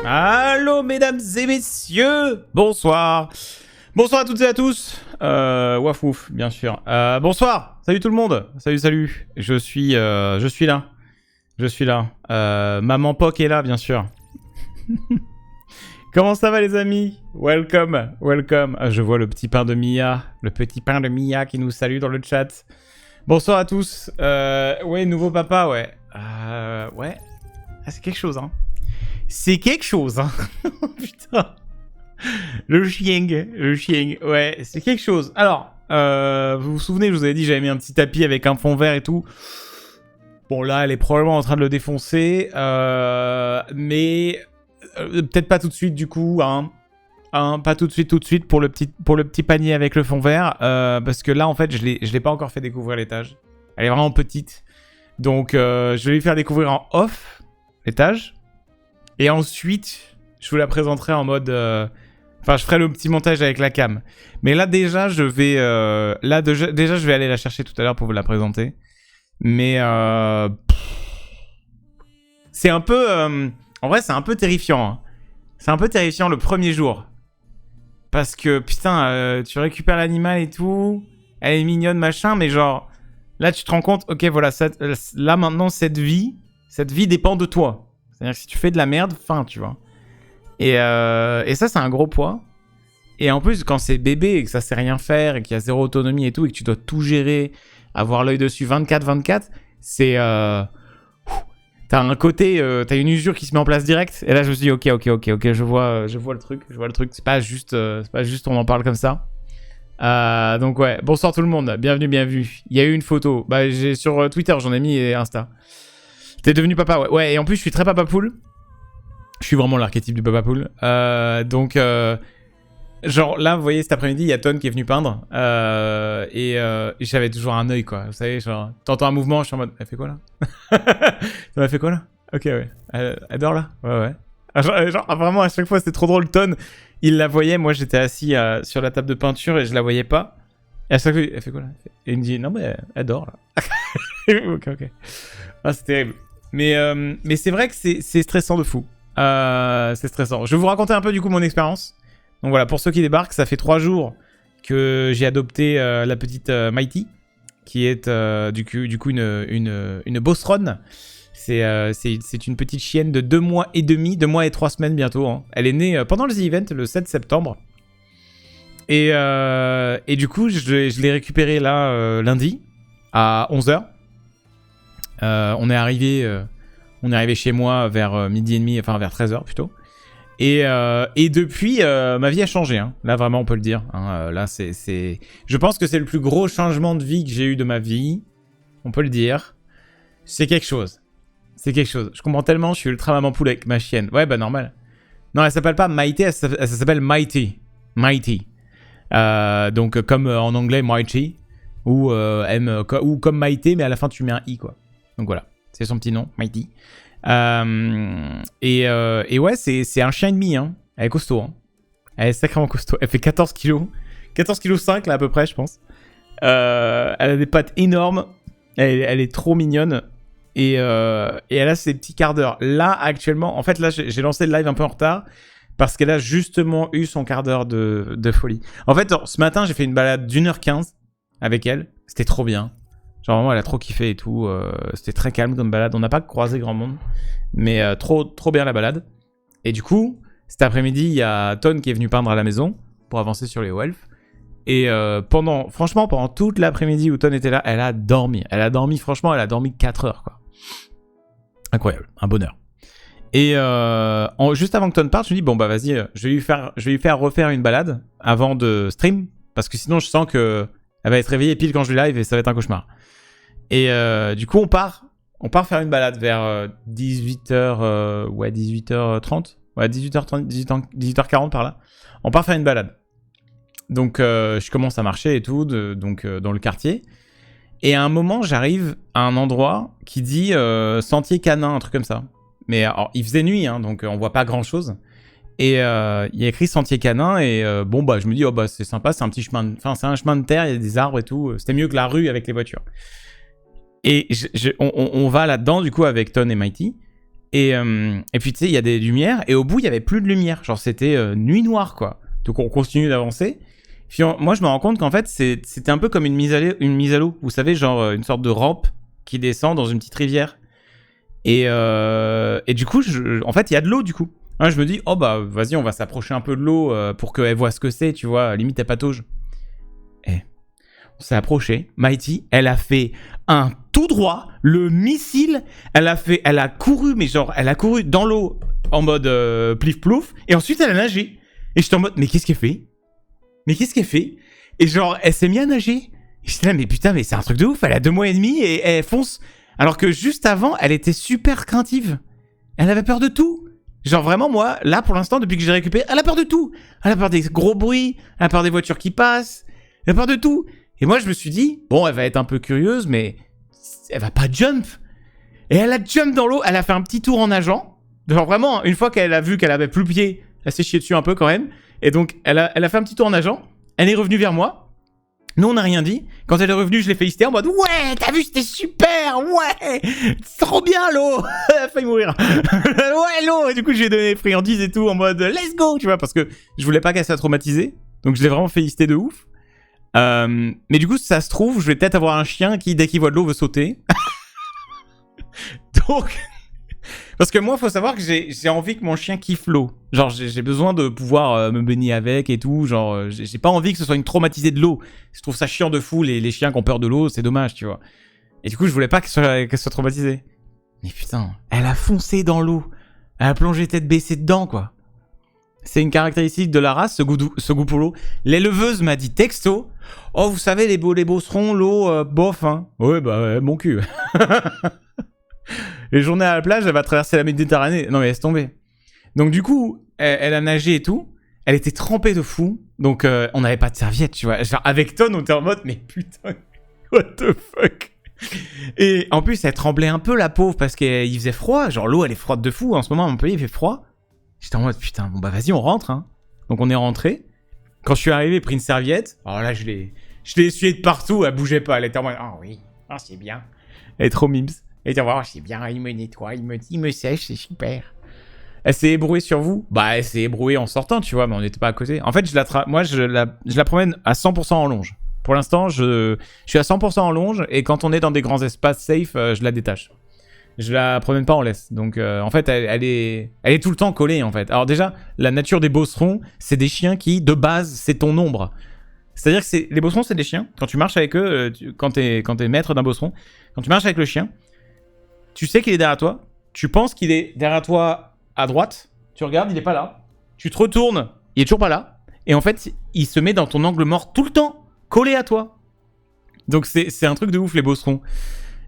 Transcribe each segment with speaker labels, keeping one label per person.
Speaker 1: Allô mesdames et messieurs, bonsoir. Bonsoir à toutes et à tous. Waf ouf, bien sûr. Bonsoir, salut tout le monde. Salut. Je suis là. Maman Poc est là, bien sûr. Comment ça va les amis? Welcome. Je vois le petit pain de Mia qui nous salue dans le chat. Bonsoir à tous. Ouais, nouveau papa, ouais. Ouais. Ah, c'est quelque chose, hein. Putain. Le chien, ouais, c'est quelque chose. Alors, vous vous souvenez, je vous avais dit, j'avais mis un petit tapis avec un fond vert et tout. Bon, là, elle est probablement en train de le défoncer, mais peut-être pas tout de suite, du coup, hein. Pas tout de suite pour le petit panier avec le fond vert, parce que là, en fait, je l'ai pas encore fait découvrir l'étage. Elle est vraiment petite, donc je vais lui faire découvrir en off l'étage, et ensuite, je vous la présenterai en mode. Enfin, je ferai le petit montage avec la cam. Mais là, déjà, je vais aller la chercher tout à l'heure pour vous la présenter. Mais c'est un peu... en vrai, c'est un peu terrifiant. Hein. C'est un peu terrifiant le premier jour. Parce que, putain, tu récupères l'animal et tout. Elle est mignonne, machin. Mais genre, là, tu te rends compte, ok, voilà, là, maintenant, cette vie dépend de toi. C'est-à-dire que si tu fais de la merde, fin, tu vois. Et ça, c'est un gros poids. Et en plus, quand c'est bébé et que ça sait rien faire et qu'il y a zéro autonomie et tout, et que tu dois tout gérer, avoir l'œil dessus 24/24, c'est... T'as un côté... t'as une usure qui se met en place direct. Et là, je me suis dit, ok, je vois le truc. C'est pas juste on en parle comme ça. Donc ouais, bonsoir tout le monde. Bienvenue. Il y a eu une photo. Bah, sur Twitter, j'en ai mis et Insta. T'es devenu papa, ouais. Ouais, et en plus, je suis très papa poule. Je suis vraiment l'archétype du papa poule. Donc, genre là, vous voyez, cet après-midi, il y a Ton qui est venu peindre. Et j'avais toujours un œil, quoi. Vous savez, genre, t'entends un mouvement, je suis en mode, elle fait quoi là? Ça m'a fait quoi là? Ok, ouais. Elle dort là? Ouais. Genre, vraiment, à chaque fois, c'était trop drôle. Ton, il la voyait. Moi, j'étais assis sur la table de peinture et je la voyais pas. Et à chaque fois, elle fait quoi là? Et il me dit, non, mais elle dort là. Ok. Ah, c'est terrible. Mais c'est vrai que c'est stressant de fou. C'est stressant. Je vais vous raconter un peu du coup mon expérience. Donc voilà, pour ceux qui débarquent, ça fait 3 jours que j'ai adopté la petite Mighty, qui est du coup une Bosseronne. C'est une petite chienne de 2 mois et demi, 2 mois et 3 semaines bientôt. Hein. Elle est née pendant le The Event, le 7 septembre. Et du coup, je l'ai récupérée là lundi à 11h. On est arrivé chez moi vers midi et demi, enfin vers 13h plutôt. Et depuis, ma vie a changé. Hein. Là, vraiment, on peut le dire. Hein. Là, je pense que c'est le plus gros changement de vie que j'ai eu de ma vie. On peut le dire. C'est quelque chose. Je comprends tellement, je suis ultra maman poule avec ma chienne. Ouais, bah normal. Non, elle s'appelle pas Maïté, elle s'appelle Mighty. Donc, comme en anglais, Mighty. Ou comme Maïté, mais à la fin, tu mets un I, quoi. Donc voilà, c'est son petit nom, Mighty. Et ouais, c'est un chien et demi, hein. Elle est costaud, hein. Elle est sacrément costaud. Elle fait 14 kilos. 14 kg 5 là à peu près, je pense. Elle a des pattes énormes. Elle est trop mignonne. Et elle a ses petits quarts d'heure. Là, actuellement, en fait, là, j'ai lancé le live un peu en retard. Parce qu'elle a justement eu son quart d'heure de folie. En fait, ce matin, j'ai fait une balade d'1h15 avec elle. C'était trop bien. Genre vraiment, elle a trop kiffé et tout. C'était très calme comme balade. On n'a pas croisé grand monde. Mais trop bien la balade. Et du coup, cet après-midi, il y a Ton qui est venu peindre à la maison pour avancer sur les Welf. Et franchement, pendant toute l'après-midi où Ton était là, elle a dormi. Franchement, elle a dormi 4 heures, quoi. Incroyable, un bonheur. Et juste avant que Ton parte, je me dis, bon bah vas-y, je vais lui faire refaire une balade avant de stream. Parce que sinon, je sens que elle va être réveillée pile quand je lui live et ça va être un cauchemar. Et du coup, on part faire une balade vers 18h, 18h30. Ouais, 18h30, 18h40 par là. On part faire une balade. Donc, je commence à marcher et tout, dans le quartier. Et à un moment, j'arrive à un endroit qui dit sentier canin, un truc comme ça. Mais alors, il faisait nuit, hein, donc on voit pas grand-chose. Et il y a écrit sentier canin et bon bah je me dis oh bah c'est sympa, c'est un petit chemin, c'est un chemin de terre, il y a des arbres et tout, c'était mieux que la rue avec les voitures. Et on va là-dedans du coup avec Ton et Mighty Et puis tu sais, il y a des lumières, et au bout, il y avait plus de lumière. Genre, c'était nuit noire, quoi. Donc on continue d'avancer. Puis moi, je me rends compte qu'en fait, c'était un peu comme une mise à l'eau. Vous savez, genre une sorte de rampe qui descend dans une petite rivière. Et du coup, en fait, il y a de l'eau, du coup. Hein, je me dis, oh bah, vas-y, on va s'approcher un peu de l'eau pour qu'elle voit ce que c'est, tu vois. Limite, elle patauge. Et on s'est approché. Mighty, elle a fait un tout droit, le missile. Elle a couru, mais genre, elle a couru dans l'eau en mode plif plouf. Et ensuite, elle a nagé. Et j'étais en mode, mais qu'est-ce qu'elle fait? Mais qu'est-ce qu'elle fait? Et genre, elle s'est mise à nager. Et j'étais là, mais putain, mais c'est un truc de ouf. Elle a 2 mois et demi et elle fonce. Alors que juste avant, elle était super craintive. Elle avait peur de tout. Genre vraiment, moi, là, pour l'instant, depuis que j'ai récupéré, elle a peur de tout. Elle a peur des gros bruits, elle a peur des voitures qui passent, elle a peur de tout. Et moi, je me suis dit, bon, elle va être un peu curieuse, mais elle va pas jump. Et elle a jump dans l'eau, elle a fait un petit tour en nageant. Genre vraiment, une fois qu'elle a vu qu'elle avait plus le pied, elle s'est chiée dessus un peu quand même. Et donc, elle a fait un petit tour en nageant. Elle est revenue vers moi. Nous, on n'a rien dit. Quand elle est revenue, je l'ai félicité en mode « Ouais, t'as vu, c'était super, ouais, c'est trop bien l'eau !» Elle a failli mourir. « Ouais, l'eau !» Et du coup, j'ai donné friandises et tout en mode « Let's go !» Tu vois, parce que je voulais pas qu'elle soit traumatisée. Donc, je l'ai vraiment félicité de ouf. Mais du coup, ça se trouve, je vais peut-être avoir un chien qui, dès qu'il voit de l'eau, veut sauter. Donc... Parce que moi, faut savoir que j'ai envie que mon chien kiffe l'eau. Genre, j'ai besoin de pouvoir me baigner avec et tout. Genre, j'ai pas envie que ce soit une traumatisée de l'eau. Je trouve ça chiant de fou, les chiens qui ont peur de l'eau, c'est dommage, tu vois. Et du coup, je voulais pas qu'elle soit traumatisée. Mais putain, elle a foncé dans l'eau. Elle a plongé tête baissée dedans, quoi. C'est une caractéristique de la race, ce goût pour l'eau. L'éleveuse m'a dit texto, « Oh, vous savez, les beaucerons, l'eau, bof, hein. » Ouais, bah, ouais, mon cul. Les journées à la plage, elle va traverser la Méditerranée. Non mais laisse tomber. Donc du coup, elle a nagé et tout. Elle était trempée de fou. Donc on n'avait pas de serviette, tu vois. Genre avec Ton, on était en mode, mais putain, what the fuck. Et en plus, elle tremblait un peu la pauvre parce qu'il faisait froid. Genre l'eau, elle est froide de fou. En ce moment, à Montpellier, il fait froid. J'étais en mode, putain, bon bah vas-y, on rentre. Hein. Donc on est rentré. Quand je suis arrivé, j'ai pris une serviette. Alors là, je l'ai essuyée de partout. Elle bougeait pas. Elle était en mode, oh oui, oh, c'est bien. Elle est trop mimes. Et tu vas voir, c'est bien, il me nettoie, il me sèche, c'est super. Elle s'est ébrouée sur vous? Bah, elle s'est ébrouée en sortant, tu vois, mais on n'était pas à côté. En fait, moi, je la promène à 100% en longe. Pour l'instant, je suis à 100% en longe, et quand on est dans des grands espaces safe, je la détache. Je la promène pas en laisse. Donc, en fait, elle est tout le temps collée, en fait. Alors déjà, la nature des beaucerons, c'est des chiens qui, de base, c'est ton ombre. C'est-à-dire que les beaucerons, c'est des chiens. Quand tu marches avec eux, quand t'es maître d'un beauceron, quand tu marches avec le chien, tu sais qu'il est derrière toi. Tu penses qu'il est derrière toi à droite. Tu regardes, il est pas là. Tu te retournes, il est toujours pas là. Et en fait, il se met dans ton angle mort tout le temps, collé à toi. Donc c'est un truc de ouf, les beaucerons.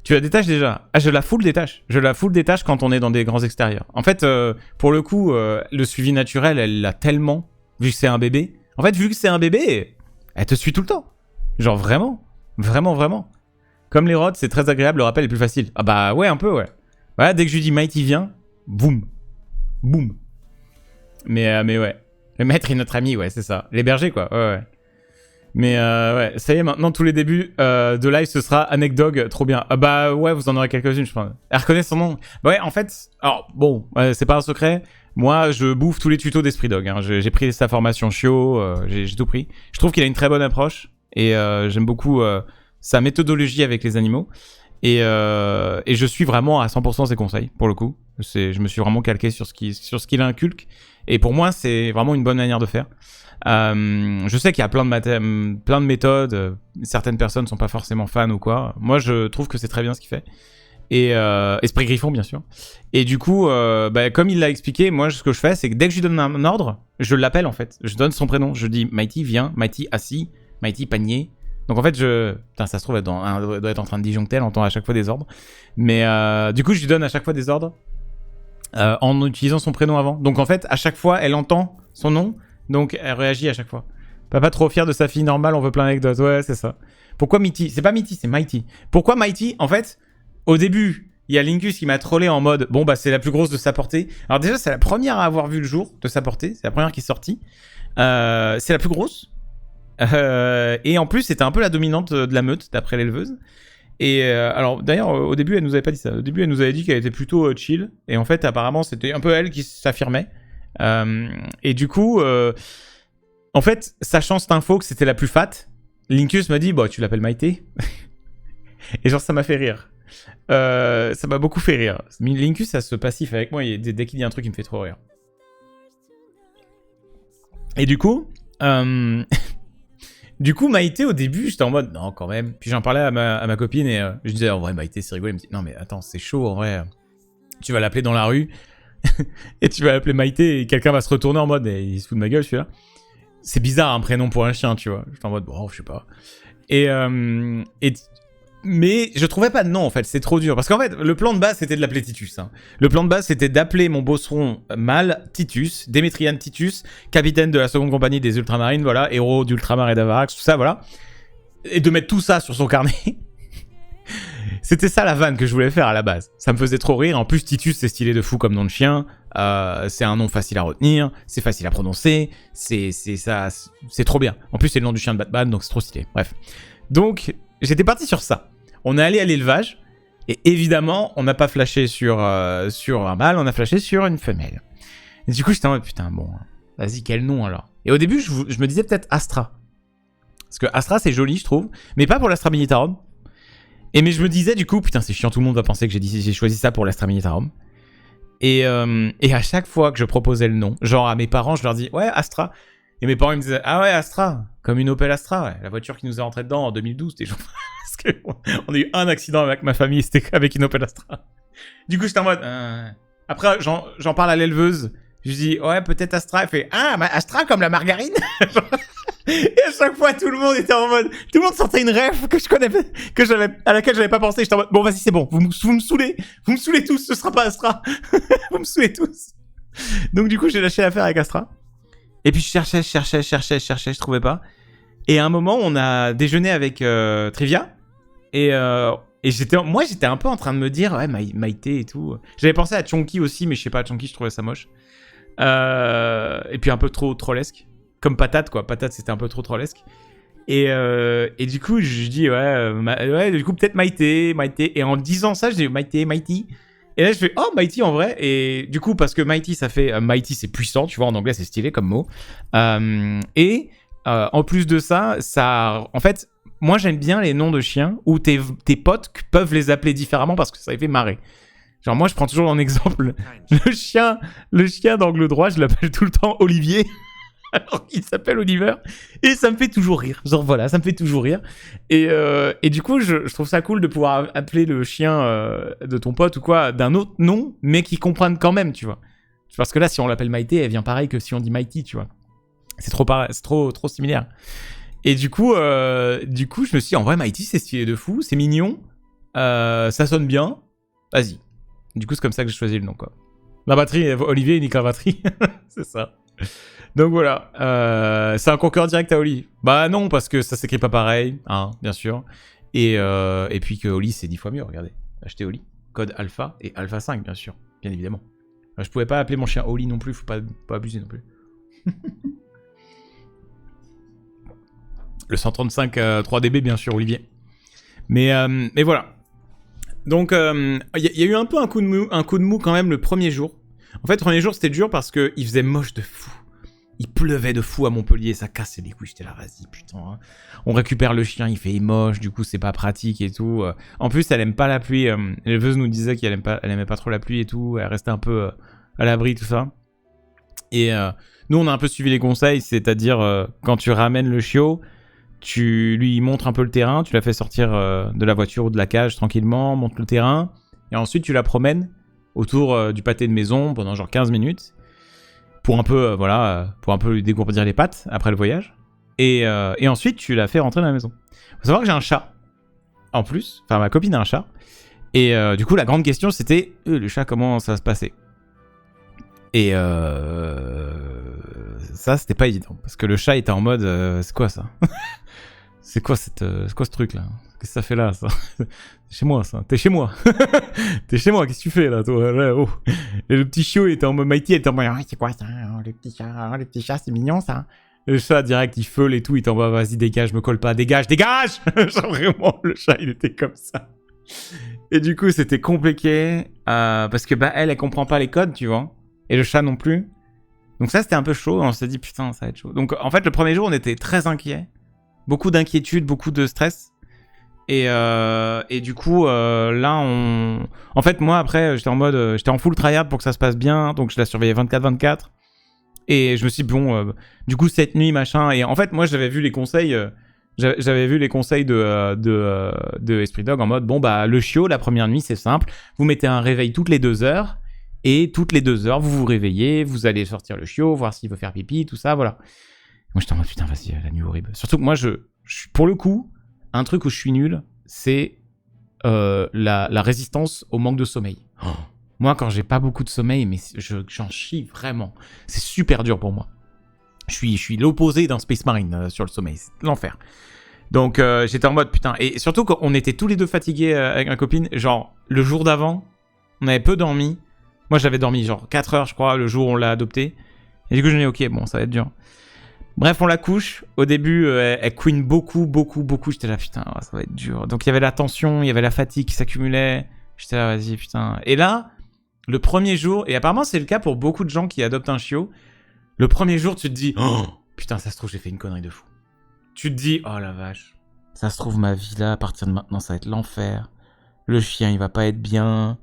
Speaker 1: Tu la détaches déjà. Ah, je la full détache. Je la full détache quand on est dans des grands extérieurs. En fait, pour le coup, le suivi naturel, elle l'a tellement, vu que c'est un bébé. En fait, vu que c'est un bébé, elle te suit tout le temps. Genre vraiment. Vraiment, vraiment. Comme les rods, c'est très agréable, le rappel est plus facile. Ah bah ouais, un peu, ouais. Voilà, dès que je lui dis Mighty vient, boum. Boum. Mais ouais. Le maître est notre ami, ouais, c'est ça. Les bergers, quoi. Ouais. Mais ouais, ça y est, maintenant, tous les débuts de live, ce sera Anecdog, trop bien. Ah bah ouais, vous en aurez quelques-unes, je pense. Elle reconnaît son nom. Bah ouais, en fait, alors bon, c'est pas un secret. Moi, je bouffe tous les tutos d'Esprit Dog. Hein. J'ai pris sa formation Chiot, j'ai tout pris. Je trouve qu'il a une très bonne approche. Et j'aime beaucoup sa méthodologie avec les animaux. Et je suis vraiment à 100% ses conseils, pour le coup. Je me suis vraiment calqué sur ce qu'il inculque. Et pour moi, c'est vraiment une bonne manière de faire. Je sais qu'il y a plein de méthodes. Certaines personnes ne sont pas forcément fans ou quoi. Moi, je trouve que c'est très bien ce qu'il fait. Et Esprit Griffon, bien sûr. Et du coup, comme il l'a expliqué, moi, ce que je fais, c'est que dès que je lui donne un ordre, je l'appelle en fait. Je donne son prénom. Je dis Mighty, viens. Mighty, assis. Mighty, panier. Donc en fait, putain, ça se trouve, elle doit être en train de disjoncter, elle entend à chaque fois des ordres. Mais du coup, je lui donne à chaque fois des ordres en utilisant son prénom avant. Donc en fait, à chaque fois, elle entend son nom, donc elle réagit à chaque fois. Papa trop fier de sa fille normale, on veut plein d'anecdotes. Ouais, c'est ça. Pourquoi Mighty? C'est pas Mighty, c'est Mighty. Pourquoi Mighty? En fait, au début, il y a Linkus qui m'a trollé en mode, bon bah c'est la plus grosse de sa portée. Alors déjà, c'est la première à avoir vu le jour de sa portée, c'est la première qui est sortie. C'est la plus grosse. Et en plus, c'était un peu la dominante de la meute, d'après l'éleveuse. Et alors d'ailleurs au début elle nous avait pas dit ça. Au début elle nous avait dit qu'elle était plutôt chill. Et en fait apparemment c'était un peu elle qui s'affirmait. Et du coup, en fait, sachant cette info que c'était la plus fat, Linkus m'a dit bah tu l'appelles Maïté. Et genre ça m'a fait rire. Ça m'a beaucoup fait rire. Linkus a ce passif avec moi, dès qu'il dit un truc il me fait trop rire. Et du coup, Maïté au début j'étais en mode non quand même. Puis j'en parlais à ma copine et je disais en vrai Maïté c'est rigolo. Elle me dit non mais attends c'est chaud en vrai. Tu vas l'appeler dans la rue et tu vas l'appeler Maïté et quelqu'un va se retourner en mode il se fout de ma gueule celui-là. C'est bizarre un prénom pour un chien tu vois. J'étais en mode bon je sais pas. Mais je trouvais pas de nom en fait, c'est trop dur. Parce qu'en fait, le plan de base c'était de l'appeler Titus. Hein. Le plan de base c'était d'appeler mon bosseron mâle Titus, Démétriane Titus, capitaine de la seconde compagnie des Ultramarines, voilà, héros d'Ultramar et d'Avarax, tout ça, voilà. Et de mettre tout ça sur son carnet. C'était ça la vanne que je voulais faire à la base. Ça me faisait trop rire. En plus, Titus c'est stylé de fou comme nom de chien. C'est un nom facile à retenir, c'est facile à prononcer, c'est trop bien. En plus, c'est le nom du chien de Batman, donc c'est trop stylé. Bref. Donc, j'étais parti sur ça. On est allé à l'élevage, et évidemment, on n'a pas flashé sur un mâle, on a flashé sur une femelle. Et du coup, j'étais en mode, putain, bon, vas-y, quel nom alors? Et au début, je me disais peut-être Astra. Parce que Astra, c'est joli, je trouve, mais pas pour l'Astra Militarum. Mais je me disais, du coup, putain, c'est chiant, tout le monde va penser que j'ai choisi ça pour l'Astra Militarum. Et à chaque fois que je proposais le nom, genre à mes parents, je leur dis, ouais, Astra. Et mes parents ils me disaient, ah ouais, Astra, comme une Opel Astra, ouais, la voiture qui nous est rentrée dedans en 2012, c'était genre... Parce qu'on a eu un accident avec ma famille, c'était avec une Opel Astra. Du coup, j'étais en mode... Après, j'en parle à l'éleveuse. Je dis, ouais, peut-être Astra. Elle fait, ah, Astra comme la margarine. Et à chaque fois, tout le monde était en mode... Tout le monde sortait une ref que je connais, à laquelle j'avais pas pensé. J'étais en mode, bon, vas-y, c'est bon. Vous me saoulez. Vous me saoulez tous, ce sera pas Astra. Vous me saoulez tous. Donc, du coup, j'ai lâché l'affaire avec Astra. Et puis, je cherchais, je trouvais pas. Et à un moment, on a déjeuné avec Trivia. Et j'étais un peu en train de me dire, ouais, Maïté et tout. J'avais pensé à Chonky aussi, mais je sais pas, Chonky, je trouvais ça moche. Et puis un peu trop trollesque. Comme Patate, quoi. Patate, c'était un peu trop trollesque. Et du coup, je dis, ouais, du coup, peut-être Maïté. Et en disant ça, je dis Mighty. Et là, je fais, oh, Mighty en vrai. Et du coup, parce que Mighty, ça fait, Mighty, c'est puissant, tu vois, en anglais, c'est stylé comme mot. En plus de ça, en fait, moi, j'aime bien les noms de chiens où tes potes peuvent les appeler différemment parce que ça les fait marrer. Genre, moi, je prends toujours en exemple le chien d'angle droit, je l'appelle tout le temps Olivier. Alors qu'il s'appelle Oliver. Et ça me fait toujours rire. Genre, voilà, ça me fait toujours rire. Et du coup, je trouve ça cool de pouvoir appeler le chien de ton pote ou quoi d'un autre nom, mais qui comprenne quand même, tu vois. Parce que là, si on l'appelle Maïté, elle vient pareil que si on dit Mighty, tu vois. C'est trop similaire. Et du coup, je me suis dit, en vrai, Mighty, c'est stylé de fou, c'est mignon, ça sonne bien, vas-y. Du coup, c'est comme ça que j'ai choisi le nom, quoi. La batterie, Olivier nique la batterie, c'est ça. Donc voilà, c'est un concurrent direct à Oli. Bah non, parce que ça s'écrit pas pareil, hein, bien sûr. Et puis que Oli, c'est 10 fois mieux, regardez. Achetez Oli, code Alpha et Alpha 5, bien sûr, bien évidemment. Je pouvais pas appeler mon chien Oli non plus, faut pas abuser non plus. Le 135 3DB, bien sûr, Olivier. Mais voilà. Donc, il y a eu un peu un coup de mou quand même le premier jour. En fait, le premier jour, c'était dur parce qu'il faisait moche de fou. Il pleuvait de fou à Montpellier, ça cassait les couilles. J'étais là, vas-y, putain. Hein. On récupère le chien, il fait moche, du coup, c'est pas pratique et tout. En plus, elle aime pas la pluie. L'éleveuse nous disait qu'elle aimait pas trop la pluie et tout. Elle restait un peu à l'abri, tout ça. Et nous, on a un peu suivi les conseils, c'est-à-dire quand tu ramènes le chiot, tu lui montres un peu le terrain, tu la fais sortir de la voiture ou de la cage tranquillement, montre le terrain, et ensuite tu la promènes autour du pâté de maison pendant genre 15 minutes, pour un peu, pour un peu lui dégourdir les pattes après le voyage, et ensuite tu la fais rentrer dans la maison. Faut savoir que j'ai un chat, en plus, enfin ma copine a un chat, et du coup la grande question c'était, le chat comment ça va se passer? Et ça, c'était pas évident. Parce que le chat était en mode, c'est quoi ça? C'est quoi ce truc là? Qu'est-ce que ça fait là, ça? C'est chez moi, ça. T'es chez moi. T'es chez moi, qu'est-ce que tu fais là, toi? Là, oh. Et le petit chiot était en mode Mighty, était en mode, c'est quoi ça? Le petit chat, c'est mignon ça. Le chat, direct, il feule et tout. Il t'envoie, vas-y, dégage, me colle pas. Dégage, dégage. Genre, vraiment, le chat, il était comme ça. Et du coup, c'était compliqué. Parce que, bah, elle comprend pas les codes, tu vois. Et le chat non plus. Donc ça, c'était un peu chaud. On s'est dit, putain, ça va être chaud. Donc, en fait, le premier jour, on était très inquiets. Beaucoup d'inquiétude, beaucoup de stress. Et du coup, là, En fait, moi, après, j'étais en mode... j'étais en full tryhard pour que ça se passe bien. Donc, je la surveillais 24-24. Et je me suis dit, bon... du coup, cette nuit, machin... Et en fait, moi, j'avais vu les conseils... j'avais vu les conseils de Esprit Dog en mode, bon, bah, le chiot, la première nuit, c'est simple. Vous mettez un réveil toutes les 2 heures. Et toutes les 2 heures, vous vous réveillez. Vous allez sortir le chiot, voir s'il veut faire pipi, tout ça, voilà. Moi, j'étais en mode, putain, vas-y, la nuit horrible. Surtout que moi, pour le coup... Un truc où je suis nul, c'est la résistance au manque de sommeil. Oh. Moi, quand j'ai pas beaucoup de sommeil, mais j'en chie vraiment. C'est super dur pour moi. Je suis l'opposé d'un Space Marine sur le sommeil. C'est l'enfer. Donc, j'étais en mode, putain. Et surtout, quand on était tous les deux fatigués avec ma copine, genre, le jour d'avant, on avait peu dormi. Moi, j'avais dormi genre 4 heures, je crois, le jour où on l'a adopté. Et du coup, je me dis, ok, bon, ça va être dur. Bref, on la couche. Au début, elle queen beaucoup. J'étais là, putain, ça va être dur. Donc, il y avait la tension, il y avait la fatigue qui s'accumulait. J'étais là, vas-y, putain. Et là, le premier jour, et apparemment, c'est le cas pour beaucoup de gens qui adoptent un chiot. Le premier jour, tu te dis, oh, putain, ça se trouve, j'ai fait une connerie de fou. Tu te dis, oh la vache. Ça se trouve, ma vie là, à partir de maintenant, ça va être l'enfer. Le chien, il va pas être bien.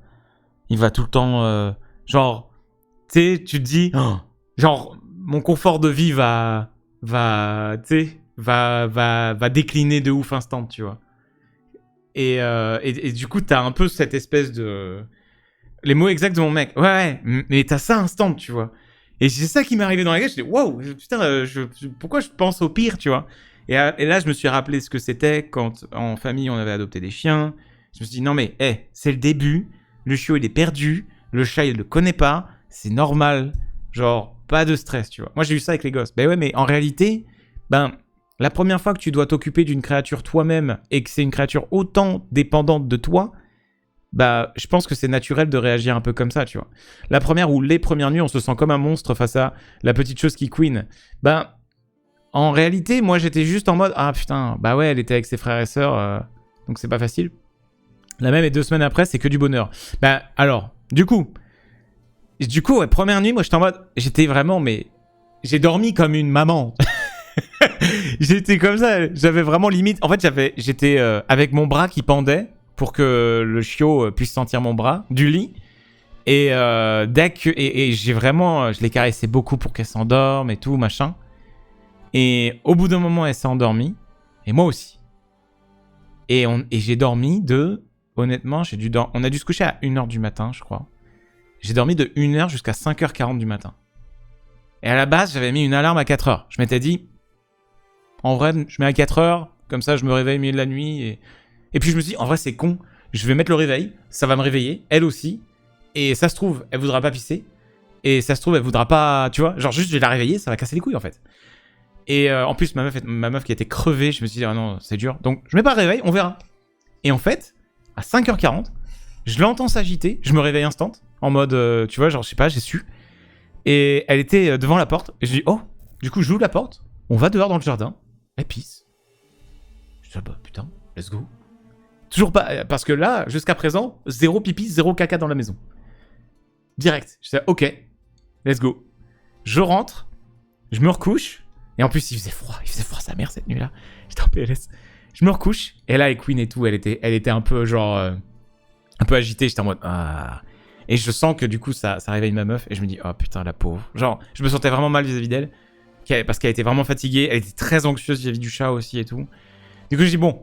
Speaker 1: Il va tout le temps, genre, tu sais, tu te dis, oh, genre, mon confort de vie va décliner de ouf instant, tu vois. Et du coup, t'as un peu cette espèce de... Les mots exacts de mon mec. Ouais, mais t'as ça instant, tu vois. Et c'est ça qui m'est arrivé dans la gueule. Je dis, wow, putain, pourquoi je pense au pire, tu vois. Et là, je me suis rappelé ce que c'était quand, en famille, on avait adopté des chiens. Je me suis dit, non mais, c'est le début. Le chiot, il est perdu. Le chat, il le connaît pas. C'est normal. Genre... Pas de stress, tu vois. Moi, j'ai eu ça avec les gosses. Ben ouais, mais en réalité, la première fois que tu dois t'occuper d'une créature toi-même et que c'est une créature autant dépendante de toi, bah, je pense que c'est naturel de réagir un peu comme ça, tu vois. La première ou les premières nuits, on se sent comme un monstre face à la petite chose qui queen. En réalité, moi, j'étais juste en mode, ah putain, bah ouais, elle était avec ses frères et sœurs, donc c'est pas facile. La même et 2 semaines après, c'est que du bonheur. Alors, du coup, ouais, première nuit, moi, j'étais en mode... J'étais vraiment, mais... J'ai dormi comme une maman. J'étais comme ça. J'avais vraiment limite... En fait, j'étais avec mon bras qui pendait pour que le chiot puisse sentir mon bras du lit. Et et j'ai vraiment... Je l'ai caressé beaucoup pour qu'elle s'endorme et tout, machin. Et au bout d'un moment, elle s'est endormie. Et moi aussi. Et j'ai dormi de... Honnêtement, on a dû se coucher à 1h du matin, je crois. J'ai dormi de 1h jusqu'à 5h40 du matin. Et à la base, j'avais mis une alarme à 4h. Je m'étais dit, en vrai, je mets à 4h, comme ça je me réveille au milieu de la nuit. Et puis je me suis dit, en vrai, c'est con. Je vais mettre le réveil, ça va me réveiller, elle aussi. Et ça se trouve, elle voudra pas pisser. Et ça se trouve, elle voudra pas, tu vois, genre juste je vais la réveiller, ça va casser les couilles en fait. Et en plus, ma meuf qui était crevée, je me suis dit, ah non, c'est dur. Donc je mets pas le réveil, on verra. Et en fait, à 5h40, je l'entends s'agiter, je me réveille instant. En mode, tu vois, genre, je sais pas, j'ai su. Et elle était devant la porte. Et je dis, oh, du coup, j'ouvre la porte. On va dehors dans le jardin. Elle pisse. Je dis, ah bah putain, let's go. Toujours pas, parce que là, jusqu'à présent, 0 pipi, 0 caca dans la maison. Direct. Je dis, ok, let's go. Je rentre, je me recouche. Et en plus, il faisait froid sa mère cette nuit-là. J'étais en PLS. Je me recouche. Et là, avec Queen et tout, elle était un peu genre, un peu agitée. J'étais en mode, ah. Et je sens que du coup, ça réveille ma meuf. Et je me dis, oh putain, la pauvre. Genre, je me sentais vraiment mal vis-à-vis d'elle. Parce qu'elle était vraiment fatiguée. Elle était très anxieuse vis-à-vis du chat aussi et tout. Du coup, je dis, bon,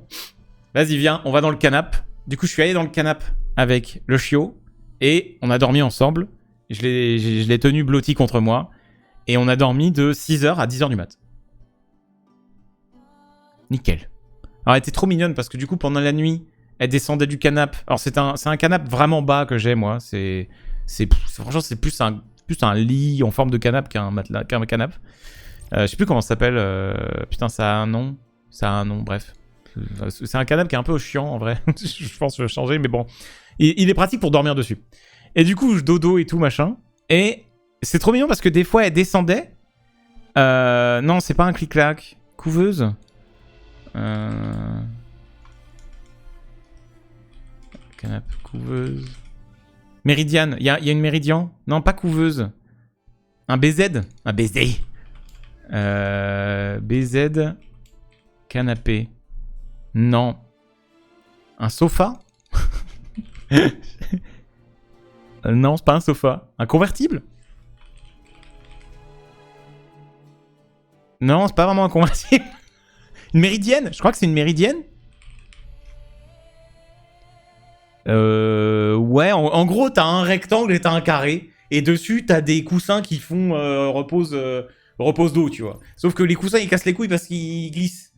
Speaker 1: vas-y, viens, on va dans le canapé. Du coup, je suis allé dans le canapé avec le chiot. Et on a dormi ensemble. Je l'ai tenu blotti contre moi. Et on a dormi de 6h à 10h du mat. Nickel. Alors, elle était trop mignonne parce que du coup, pendant la nuit, elle descendait du canapé. Alors, c'est un canapé vraiment bas que j'ai, moi. Franchement, c'est plus un lit en forme de canapé qu'un canapé. Je sais plus comment ça s'appelle. Putain, ça a un nom. Bref. C'est un canapé qui est un peu chiant, en vrai. Je pense que je vais changer, mais bon. Il est pratique pour dormir dessus. Et du coup, je dodo et tout, machin. Et c'est trop mignon parce que des fois, elle descendait. Non, c'est pas un clic-clac. Couveuse. Canapé, couveuse. Méridiane. Il y a une Méridian? Non, pas couveuse. Un BZ? Un BZ. BZ. Canapé. Non. Un sofa? Non, c'est pas un sofa. Un convertible? Non, c'est pas vraiment un convertible. Une méridienne? Je crois que c'est une méridienne. Ouais, en gros, t'as un rectangle et t'as un carré. Et dessus, t'as des coussins qui font repose d'eau, tu vois. Sauf que les coussins, ils cassent les couilles parce qu'ils glissent.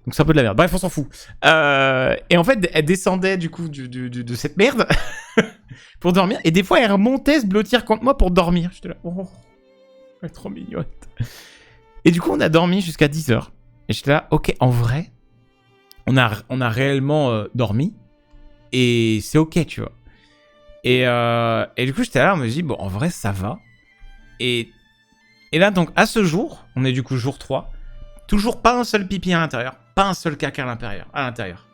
Speaker 1: Donc c'est un peu de la merde. Bref, on s'en fout. Et en fait, elle descendait du coup de cette merde pour dormir. Et des fois, elle remontait se blottir contre moi pour dormir. J'étais là, oh, elle est trop mignonne. Et du coup, on a dormi jusqu'à 10h. Et j'étais là, ok, en vrai, on a réellement dormi. Et c'est ok, tu vois. Et du coup, j'étais là, on me dit, bon, en vrai, ça va. Et là, donc, à ce jour, on est du coup jour 3, toujours pas un seul pipi à l'intérieur, pas un seul caca à l'intérieur.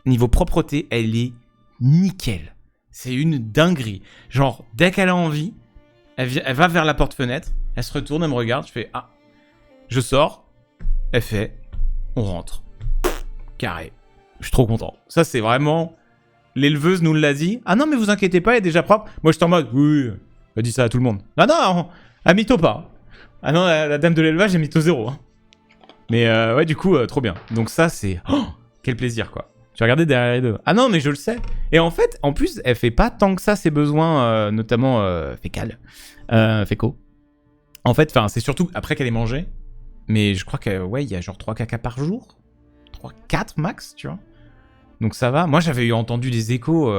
Speaker 1: Niveau propreté, elle est nickel. C'est une dinguerie. Genre, dès qu'elle a envie, elle va vers la porte-fenêtre, elle se retourne, elle me regarde, je fais, ah, je sors, elle fait, on rentre. Carré. Je suis trop content. Ça, c'est vraiment... L'éleveuse nous l'a dit. Ah non, mais vous inquiétez pas, elle est déjà propre. Moi, j'étais en mode, oui, elle dit ça à tout le monde. Ah non, elle mytho pas. Ah non, la dame de l'élevage, elle mytho 0. Hein. Mais ouais, du coup, trop bien. Donc ça, c'est... Oh, quel plaisir, quoi. Tu regardais derrière les deux. Ah non, mais je le sais. Et en fait, en plus, elle fait pas tant que ça ses besoins, notamment fécaux. En fait, c'est surtout après qu'elle ait mangé. Mais je crois que, ouais, il y a genre 3 caca par jour. 3-4 max, tu vois. Donc ça va. Moi, j'avais entendu des échos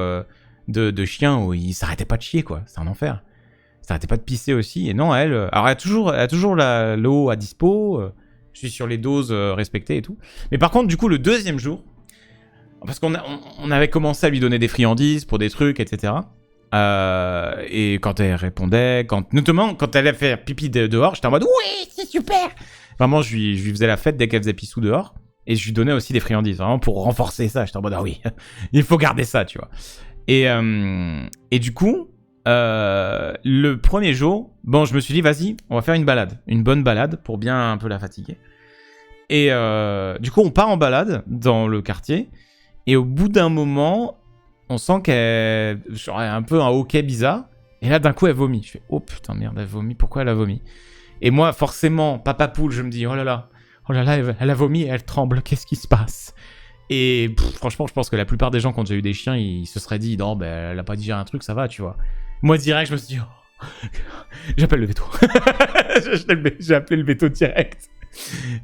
Speaker 1: de chiens où ils s'arrêtaient pas de chier, quoi. C'est un enfer. Ils s'arrêtaient pas de pisser aussi. Et non, elle... Alors, elle a toujours l'eau à dispo. Je suis sur les doses respectées et tout. Mais par contre, du coup, le deuxième jour... Parce qu'on avait commencé à lui donner des friandises pour des trucs, etc. Et quand elle répondait... Notamment, quand elle allait faire pipi dehors, j'étais en mode « Oui, c'est super !» Vraiment, je lui faisais la fête dès qu'elle faisait pissou dehors. Et je lui donnais aussi des friandises, vraiment pour renforcer ça. J'étais en mode, ah oui, il faut garder ça, tu vois. Et du coup, le premier jour, bon, je me suis dit, vas-y, on va faire une balade. Une bonne balade pour bien un peu la fatiguer. Et du coup, on part en balade dans le quartier. Et au bout d'un moment, on sent qu'elle a un peu un hoquet bizarre. Et là, d'un coup, elle vomit. Je fais, oh putain, merde, elle vomit. Pourquoi elle a vomi? Et moi, forcément, papa poule, je me dis, oh là là, elle a vomi et elle tremble, qu'est-ce qui se passe? Et franchement, je pense que la plupart des gens qui ont déjà eu des chiens, ils se seraient dit, non, ben, elle a pas digéré un truc, ça va, tu vois. Moi, direct, je me suis dit, oh, j'appelle le veto. J'ai appelé le veto direct.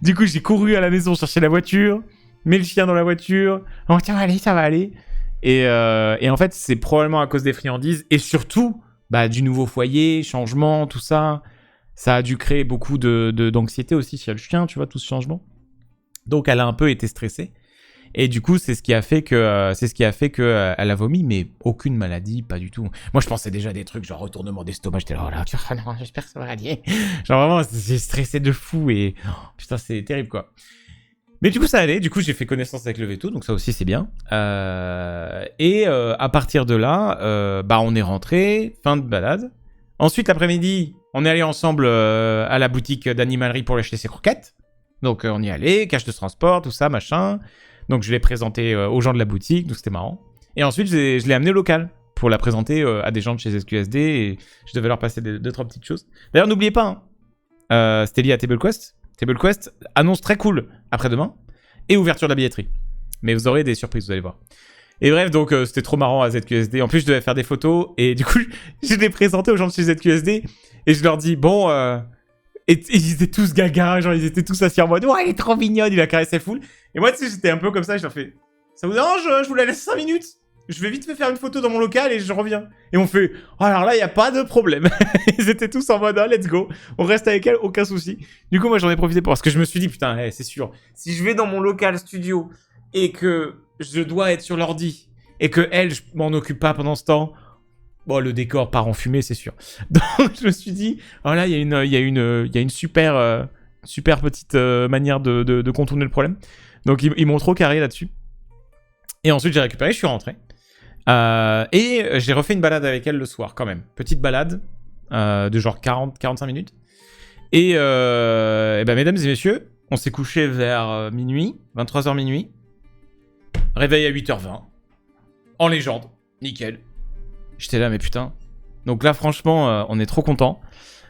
Speaker 1: Du coup, j'ai couru à la maison chercher la voiture, mets le chien dans la voiture, oh, ça va aller. Et en fait, c'est probablement à cause des friandises et surtout, bah, du nouveau foyer, changement, tout ça. Ça a dû créer beaucoup d'anxiété aussi chez le chien, tu vois, tout ce changement. Donc, elle a un peu été stressée. Et du coup, c'est ce qui a fait que, elle a vomi, mais aucune maladie, pas du tout. Moi, je pensais déjà des trucs, genre retournement d'estomac. J'étais là, oh là, non, j'espère que ça va aller. Genre vraiment, j'ai stressé de fou et putain, c'est terrible, quoi. Mais du coup, ça allait. Du coup, j'ai fait connaissance avec le veto, donc ça aussi, c'est bien. Et à partir de là, bah, on est rentré, fin de balade. Ensuite, l'après-midi, on est allé ensemble à la boutique d'animalerie pour lui acheter ses croquettes. Donc, on y allait, cache de transport, tout ça, machin. Donc, je l'ai présenté aux gens de la boutique, donc c'était marrant. Et ensuite, je l'ai amené au local pour la présenter à des gens de chez SQSD et je devais leur passer 2-3 petites choses. D'ailleurs, n'oubliez pas, c'était lié à TableQuest. TableQuest, annonce très cool après-demain et ouverture de la billetterie. Mais vous aurez des surprises, vous allez voir. Et bref, donc c'était trop marrant à ZQSD. En plus, je devais faire des photos et du coup, je l'ai présenté aux gens de chez ZQSD et je leur dis, bon, et ils étaient tous gaga, genre ils étaient tous assis en mode, ouais, il est trop mignonne, il a caressé full. Et moi, tu sais, j'étais un peu comme ça, je leur fais, ça vous dérange, je vous la laisse 5 minutes. Je vais vite faire une photo dans mon local et je reviens. Et on fait, oh, alors là, il n'y a pas de problème. Ils étaient tous en mode, oh, let's go. On reste avec elle, aucun souci. Du coup, moi, j'en ai profité parce que je me suis dit, putain, hey, c'est sûr, si je vais dans mon local studio et que je dois être sur l'ordi et que elle, je m'en occupe pas pendant ce temps, Bon, le décor part en fumée, c'est sûr. Donc, je me suis dit, oh là, il y a une super, super petite manière de contourner le problème. Donc, ils m'ont trop carré là-dessus. Et ensuite, j'ai récupéré, je suis rentré. Et j'ai refait une balade avec elle le soir, quand même. Petite balade de genre 40-45 minutes. Et ben, mesdames et messieurs, on s'est couché vers minuit, 23h minuit. Réveil à 8h20. En légende. Nickel. J'étais là, mais putain. Donc là, franchement, on est trop content.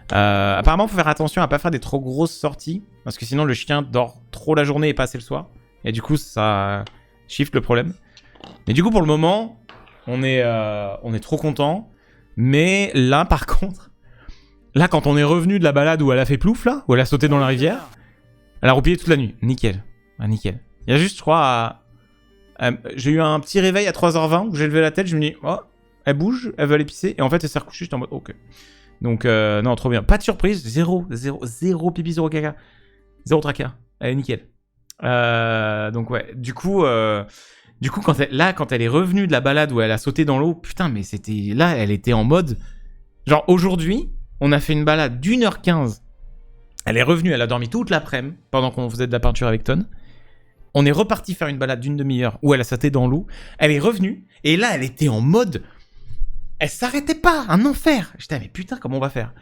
Speaker 1: Apparemment, faut faire attention à pas faire des trop grosses sorties. Parce que sinon, le chien dort trop la journée et pas assez le soir. Et du coup, ça shift le problème. Mais du coup, pour le moment, on est trop content. Mais là, par contre, là, quand on est revenu de la balade où elle a fait plouf, là, où elle a sauté dans la rivière, elle a roupillé toute la nuit. Nickel. Ah, nickel. Il y a juste, je crois, j'ai eu un petit réveil à 3h20 où j'ai levé la tête, je me dis, oh, elle bouge, elle veut aller pisser. Et en fait, elle s'est recouchée, j'étais en mode, ok. Donc, non, trop bien. Pas de surprise, zéro pipi, zéro caca. Zéro tracas. Elle est nickel. Donc, ouais. Du coup, quand elle est revenue de la balade où elle a sauté dans l'eau, putain, mais c'était... Là, elle était en mode... Genre, aujourd'hui, on a fait une balade d'1h15. Elle est revenue, elle a dormi toute l'après-midi pendant qu'on faisait de la peinture avec Ton. On est reparti faire une balade d'une demi-heure où elle a sauté dans l'eau. Elle est revenue, et là, elle était en mode... Elle s'arrêtait pas, un enfer. J'étais, mais putain, comment on va faire?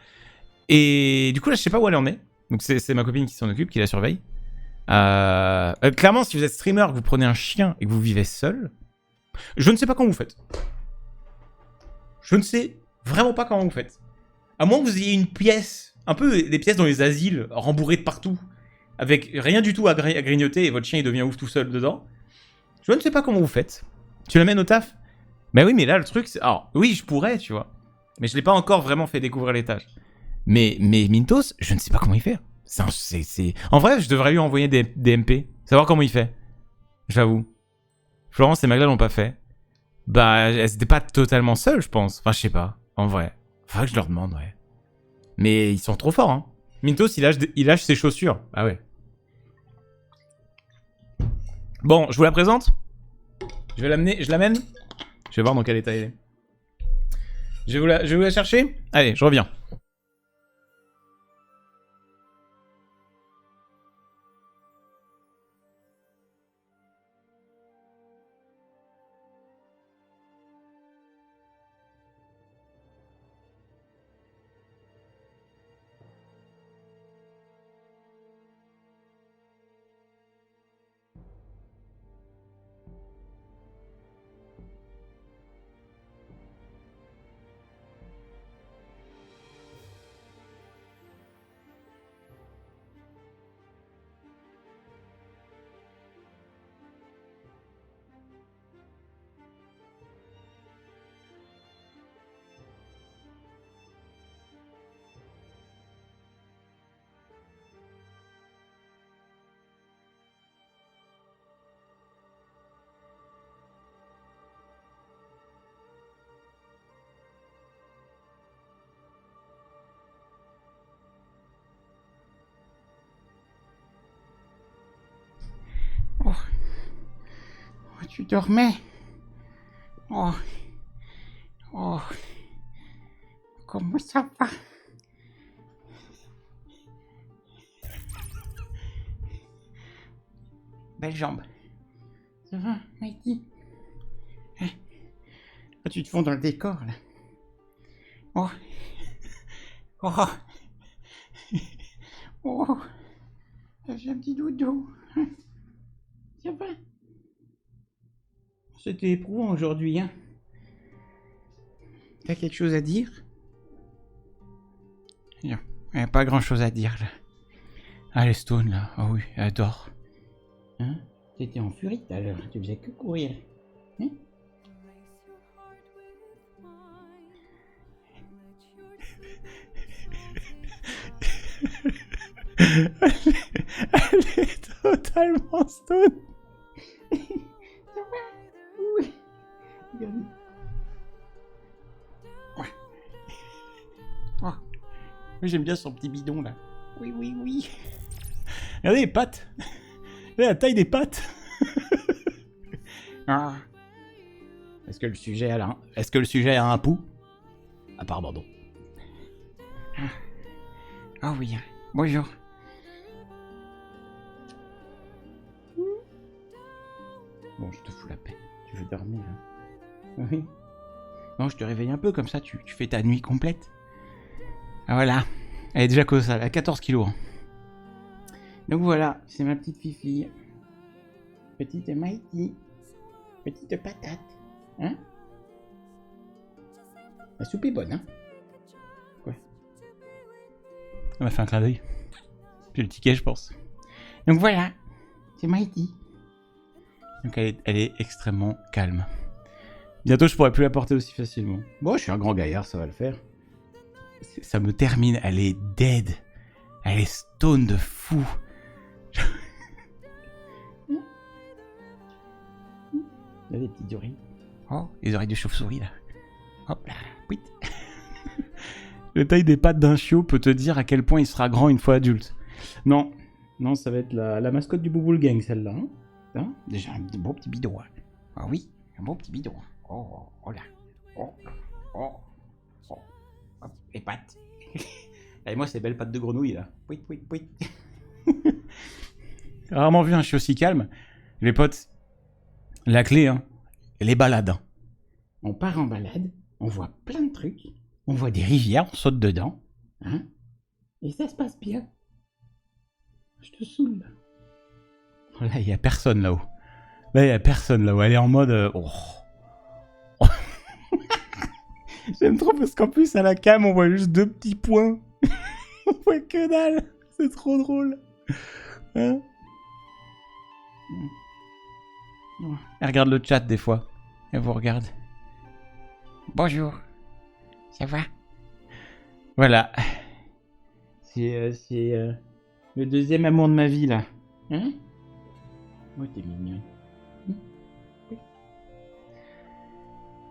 Speaker 1: Et du coup, là, je sais pas où elle en est. Donc, c'est ma copine qui s'en occupe, qui la surveille. Clairement, si vous êtes streamer, que vous prenez un chien et que vous vivez seul, je ne sais pas comment vous faites. Je ne sais vraiment pas comment vous faites. À moins que vous ayez une pièce, un peu des pièces dans les asiles, rembourrées de partout, avec rien du tout à grignoter et votre chien il devient ouf tout seul dedans. Je ne sais pas comment vous faites. Tu l'amènes au taf? Ben oui, mais là, le truc, c'est... Alors, oui, je pourrais, tu vois. Mais je l'ai pas encore vraiment fait découvrir les tâches. Mais Mintos, je ne sais pas comment il fait. En vrai, je devrais lui envoyer des MP. Savoir comment il fait. J'avoue. Florence et Magda l'ont pas fait. Bah, elles étaient pas totalement seules, je pense. Enfin, je sais pas. En vrai. Faudrait que je leur demande, ouais. Mais ils sont trop forts, hein. Mintos, il lâche ses chaussures. Ah ouais. Bon, je vous la présente. Je l'amène. Je vais voir dans quel état elle est. Je vais vous la chercher. Allez, je reviens.
Speaker 2: Oh. Oh, tu dormais? Oh. Oh. Comment ça va? Belle jambe. Ça va, Mikey? Hein? Oh, tu te fonds dans le décor, là. Oh. Oh. Oh. J'ai un petit doudou. Ça va? C'était éprouvant aujourd'hui, hein? T'as quelque chose à dire? Non, y a pas grand chose à dire, là. Allez, Stone, là. Oh oui, elle dort. Hein? T'étais en furie tout à l'heure, tu faisais que courir. Hein?
Speaker 1: Elle est totalement stone.
Speaker 2: Ça va? Oui. Regarde. Ouais. Oh. J'aime bien son petit bidon, là. Oui, oui, oui.
Speaker 1: Regardez les pattes. Regardez la taille des pattes.
Speaker 2: Ah. Est-ce que le sujet a un pouls? Ah, pardon. Ah oui, bonjour. Bon, je te fous la paix. Tu veux dormir, hein? Oui. Non, je te réveille un peu, comme ça, tu fais ta nuit complète. Ah, voilà. Elle est déjà colossale, elle a 14 kilos. Hein. Donc voilà, c'est ma petite Fifi. Petite Mighty. Petite patate. Hein? La soupe est bonne, hein? Quoi? Elle m'a fait un clin d'œil. J'ai le ticket, je pense. Donc voilà, c'est Mighty. Donc elle est extrêmement calme. Bientôt, je pourrai plus la porter aussi facilement. Bon, je suis un grand gaillard, ça va le faire. Ça me termine, elle est dead. Elle est stone de fou. Il y a des petites oreilles. Oh, les oreilles de chauve-souris, là. Hop là, oui. La taille des pattes d'un chiot peut te dire à quel point il sera grand une fois adulte. Non, ça va être la mascotte du Bouboule Gang, celle-là. Hein, déjà, un beau petit bidon. Hein. Ah oui, un beau petit bidon. Oh là. Oh. Hop, les pattes. Et moi, ces belles pattes de grenouille, là. Oui. Rarement vu un chiot si calme. Les potes, la clé, hein, les balades. On part en balade, on voit plein de trucs, on voit des rivières, on saute dedans, hein, et ça se passe bien. Je te saoule. Là, il y a personne là-haut. Elle est en mode... oh. J'aime trop parce qu'en plus, à la cam, on voit juste 2 petits points. On voit que dalle. C'est trop drôle. Hein? Elle regarde le chat des fois. Elle vous regarde. Bonjour. Ça va? Voilà. C'est le deuxième amour de ma vie, là. Hein? Oh, t'es mignon.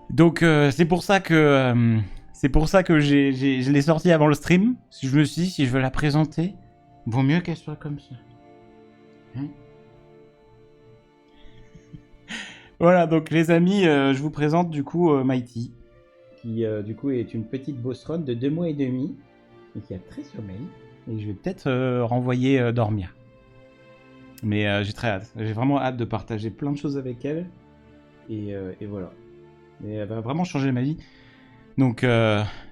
Speaker 2: Donc, c'est pour ça que je l'ai sortie avant le stream. Je me suis dit, si je veux la présenter, vaut mieux qu'elle soit comme ça. Hein? Voilà, donc les amis, je vous présente du coup Mighty, qui du coup est une petite bosseronne de 2 mois et demi, et qui a très sommeil, et je vais peut-être renvoyer dormir. Mais j'ai très hâte, j'ai vraiment hâte de partager plein de choses avec elle, et voilà. Et elle va vraiment changer ma vie. Donc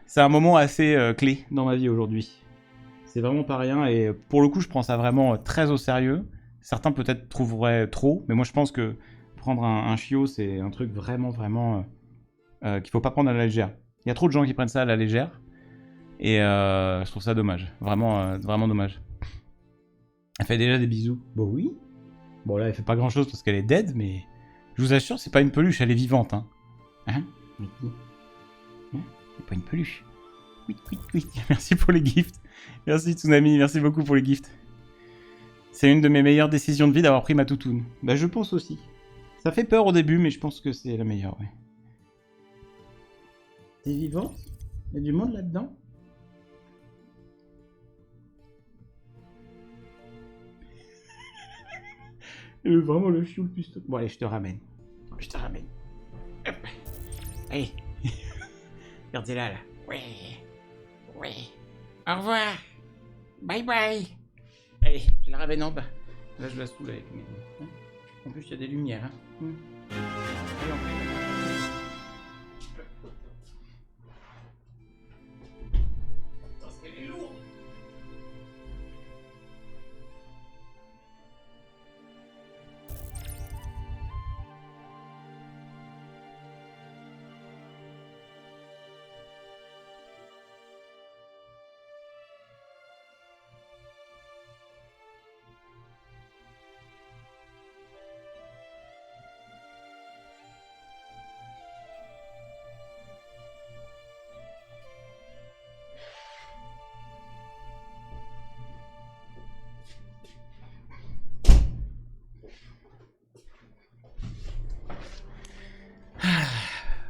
Speaker 2: c'est un moment assez clé dans ma vie aujourd'hui. C'est vraiment pas rien, et pour le coup je prends ça vraiment très au sérieux. Certains peut-être trouveraient trop, mais moi je pense que prendre un chiot, c'est un truc vraiment qu'il faut pas prendre à la légère. Il y a trop de gens qui prennent ça à la légère, et je trouve ça dommage. Vraiment dommage. Elle fait déjà des bisous. Bon oui. Bon là, elle fait pas grand-chose parce qu'elle est dead, mais je vous assure, c'est pas une peluche, elle est vivante. Hein? C'est pas une peluche. Oui. Merci pour les gifts. Merci Tsunami, merci beaucoup pour les gifts. C'est une de mes meilleures décisions de vie d'avoir pris ma toutoune. Bah je pense aussi. Ça fait peur au début, mais je pense que c'est la meilleure, ouais. T'es vivante? Il y a du monde là-dedans? Vraiment le chiot le plus... Bon allez, je te ramène. Hop. Allez. Regardez-la, là. Ouais. Au revoir. Bye. Allez, je la ramène en bas. Là, je la saoule avec mes... En plus, il y a des lumières. Hein. Allez, on fait... Parce qu'elle est lourde.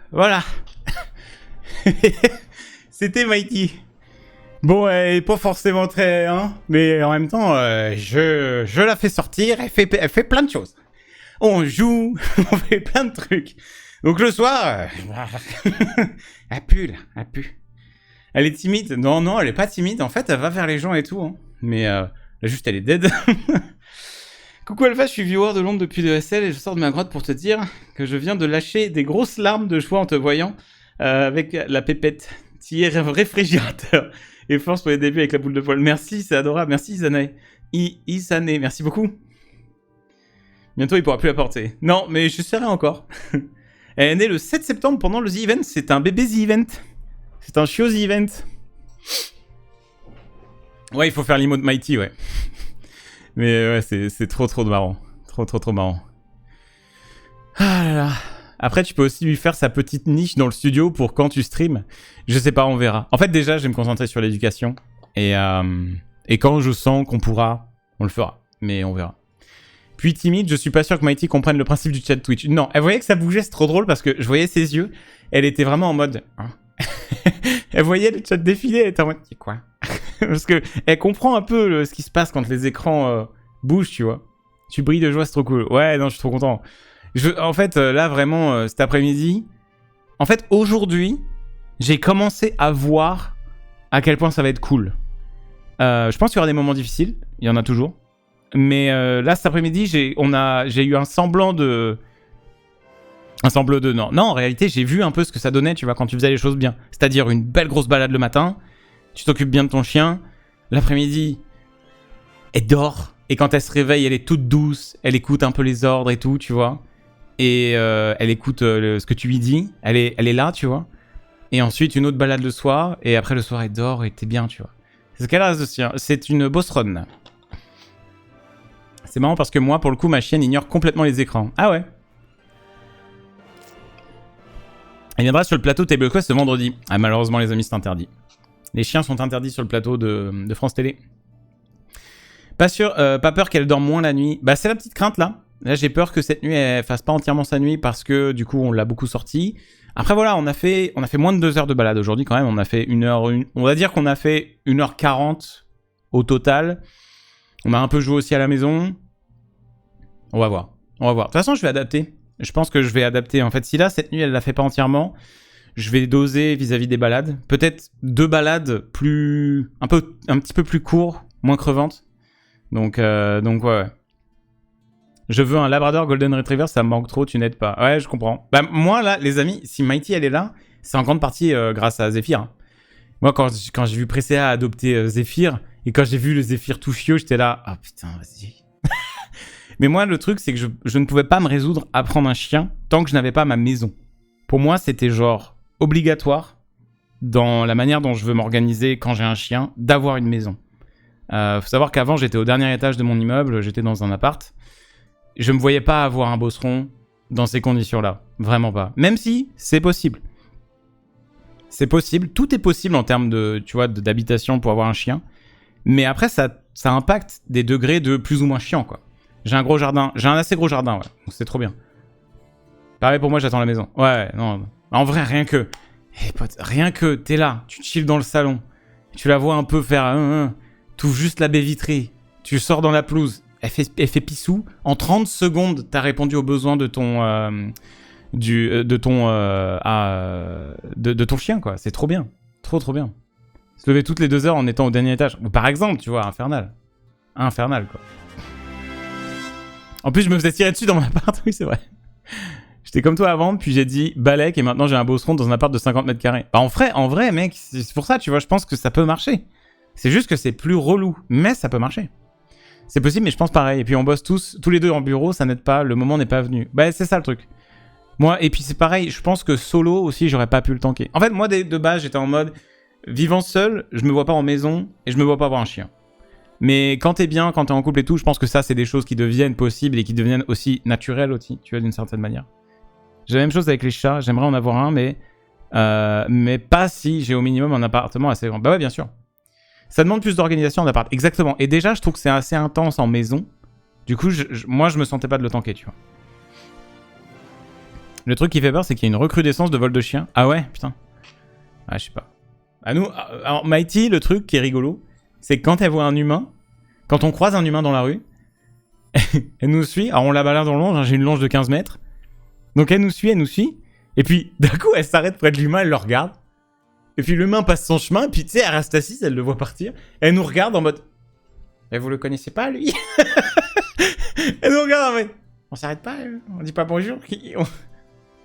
Speaker 2: Voilà. C'était Mighty. Bon, elle est pas forcément très... Hein, mais en même temps, je la fais sortir, elle fait plein de choses. On joue, on fait plein de trucs. Donc le soir... elle pue, là, elle pue.
Speaker 1: Elle est timide. Non, non, elle est pas timide. En fait, elle va vers les gens et tout. Hein. Mais là, juste, elle est dead. Coucou Alpha, je suis viewer de Londres depuis ESL et je sors de ma grotte pour te dire que je viens de lâcher des grosses larmes de joie en te voyant avec la pépette. Tu es réfrigérateur. Et force pour les débuts avec la boule de poil. Merci, c'est adorable. Merci Isane. Isane, merci beaucoup. Bientôt, il pourra plus la porter. Non, mais je serai encore. Elle est née le 7 septembre pendant le The Event. C'est un bébé The Event. C'est un chiot The Event. Ouais, il faut faire l'emo de Mighty, ouais. Mais ouais, c'est trop marrant. Trop marrant. Ah là là. Après, tu peux aussi lui faire sa petite niche dans le studio pour quand tu streams. Je sais pas, on verra. En fait, déjà, je vais me concentrer sur l'éducation. Et quand je sens qu'on pourra, on le fera. Mais on verra. Puis timide, je suis pas sûr que Mighty comprenne le principe du chat Twitch. Non, elle voyait que ça bougeait, c'est trop drôle parce que je voyais ses yeux. Elle était vraiment en mode... Hein. Elle voyait le chat défiler, elle était en mode... Quoi? Parce que elle comprend un peu ce qui se passe quand les écrans bougent, tu vois. Tu brilles de joie, c'est trop cool. Ouais, non, je suis trop content. En fait, là, vraiment, cet après-midi... En fait, aujourd'hui, j'ai commencé à voir à quel point ça va être cool. Je pense qu'il y aura des moments difficiles. Il y en a toujours. Mais là, cet après-midi, j'ai eu un semblant de... Non, en réalité, j'ai vu un peu ce que ça donnait, tu vois, quand tu faisais les choses bien. C'est-à-dire une belle grosse balade le matin, tu t'occupes bien de ton chien, l'après-midi, elle dort, et quand elle se réveille, elle est toute douce, elle écoute un peu les ordres et tout, tu vois. Et elle écoute ce que tu lui dis, elle est là, tu vois. Et ensuite, une autre balade le soir, et après le soir, elle dort, et t'es bien, tu vois. C'est ce qu'elle a aussi, hein. C'est une Bosron. C'est marrant parce que moi, pour le coup, ma chienne ignore complètement les écrans. Ah ouais. Elle viendra sur le plateau Table Quest ce vendredi. Ah, malheureusement, les amis, c'est interdit. Les chiens sont interdits sur le plateau de France Télé. Pas sûr, pas peur qu'elle dorme moins la nuit. Bah, c'est la petite crainte, là. Là, j'ai peur que cette nuit, elle fasse pas entièrement sa nuit parce que, du coup, on l'a beaucoup sortie. Après, voilà, on a fait moins de 2 heures de balade aujourd'hui, quand même. On a fait 1h... On va dire qu'on a fait 1h40 au total. On a un peu joué aussi à la maison. On va voir. De toute façon, je vais adapter. Je pense que je vais adapter. En fait, si là, cette nuit, elle la fait pas entièrement, je vais doser vis-à-vis des balades. Peut-être 2 balades plus... un petit peu plus courtes, moins crevantes. Donc ouais. Je veux un Labrador Golden Retriever, ça me manque trop, tu n'aides pas. Ouais, je comprends. Bah, moi, là, les amis, si Mighty, elle est là, c'est en grande partie grâce à Zephyr. Hein. Moi, quand j'ai vu Presséa adopter Zephyr, et quand j'ai vu le Zephyr tout chiot, j'étais là, ah putain, vas-y. Mais moi, le truc, c'est que je ne pouvais pas me résoudre à prendre un chien tant que je n'avais pas ma maison. Pour moi, c'était genre obligatoire, dans la manière dont je veux m'organiser quand j'ai un chien, d'avoir une maison. Faut savoir qu'avant, j'étais au dernier étage de mon immeuble, j'étais dans un appart. Je me voyais pas avoir un bosseron dans ces conditions-là. Vraiment pas. Même si, c'est possible. C'est possible. Tout est possible en termes de, tu vois, d'habitation pour avoir un chien. Mais après, ça impacte des degrés de plus ou moins chiant, quoi. J'ai un gros jardin. J'ai un assez gros jardin, ouais. Donc c'est trop bien. Pareil pour moi, j'attends la maison. Ouais, non. En vrai, rien que... Hey, pote, rien que t'es là, tu chill dans le salon. Tu la vois un peu faire... T'ouvres juste la baie vitrée. Tu sors dans la pelouse. Elle fait pissou. En 30 secondes, t'as répondu aux besoins de ton... de ton chien, quoi. C'est trop bien. Trop bien. Se lever toutes les 2 heures en étant au dernier étage. Par exemple, tu vois, infernal. Infernal, quoi. En plus, je me faisais tirer dessus dans mon appart. Oui, c'est vrai. J'étais comme toi avant, puis j'ai dit Balek, et maintenant j'ai un bosseron dans un appart de 50 mètres carrés. Bah, en vrai, mec, c'est pour ça, tu vois, je pense que ça peut marcher. C'est juste que c'est plus relou, mais ça peut marcher. C'est possible, mais je pense pareil. Et puis on bosse tous les deux en bureau, ça n'aide pas, le moment n'est pas venu. Bah, c'est ça le truc. Moi, et puis c'est pareil, je pense que solo aussi, j'aurais pas pu le tanker. En fait, moi, de base, j'étais en mode vivant seul, je me vois pas en maison, et je me vois pas avoir un chien. Mais quand t'es bien, quand t'es en couple et tout, je pense que ça, c'est des choses qui deviennent possibles et qui deviennent aussi naturelles aussi, tu vois, d'une certaine manière. J'ai la même chose avec les chats, j'aimerais en avoir un, mais pas si j'ai au minimum un appartement assez grand. Bah ouais, bien sûr. Ça demande plus d'organisation en appart, exactement. Et déjà, je trouve que c'est assez intense en maison. Du coup, moi, je me sentais pas de le tanker, tu vois. Le truc qui fait peur, c'est qu'il y a une recrudescence de vol de chiens. Ah ouais, putain. Ah, je sais pas. À nous, alors, Mighty, le truc qui est rigolo, c'est que quand elle voit un humain, quand on croise un humain dans la rue, elle nous suit. Alors, on la balade en longe, hein, j'ai une longe de 15 mètres. Donc, elle nous suit. Et puis, d'un coup, elle s'arrête près de l'humain, elle le regarde. Et puis l'humain passe son chemin, et puis tu sais, elle reste assise, elle le voit partir. Elle nous regarde en mode... Et vous le connaissez pas, lui? Elle nous regarde en mode... On s'arrête pas, on dit pas bonjour.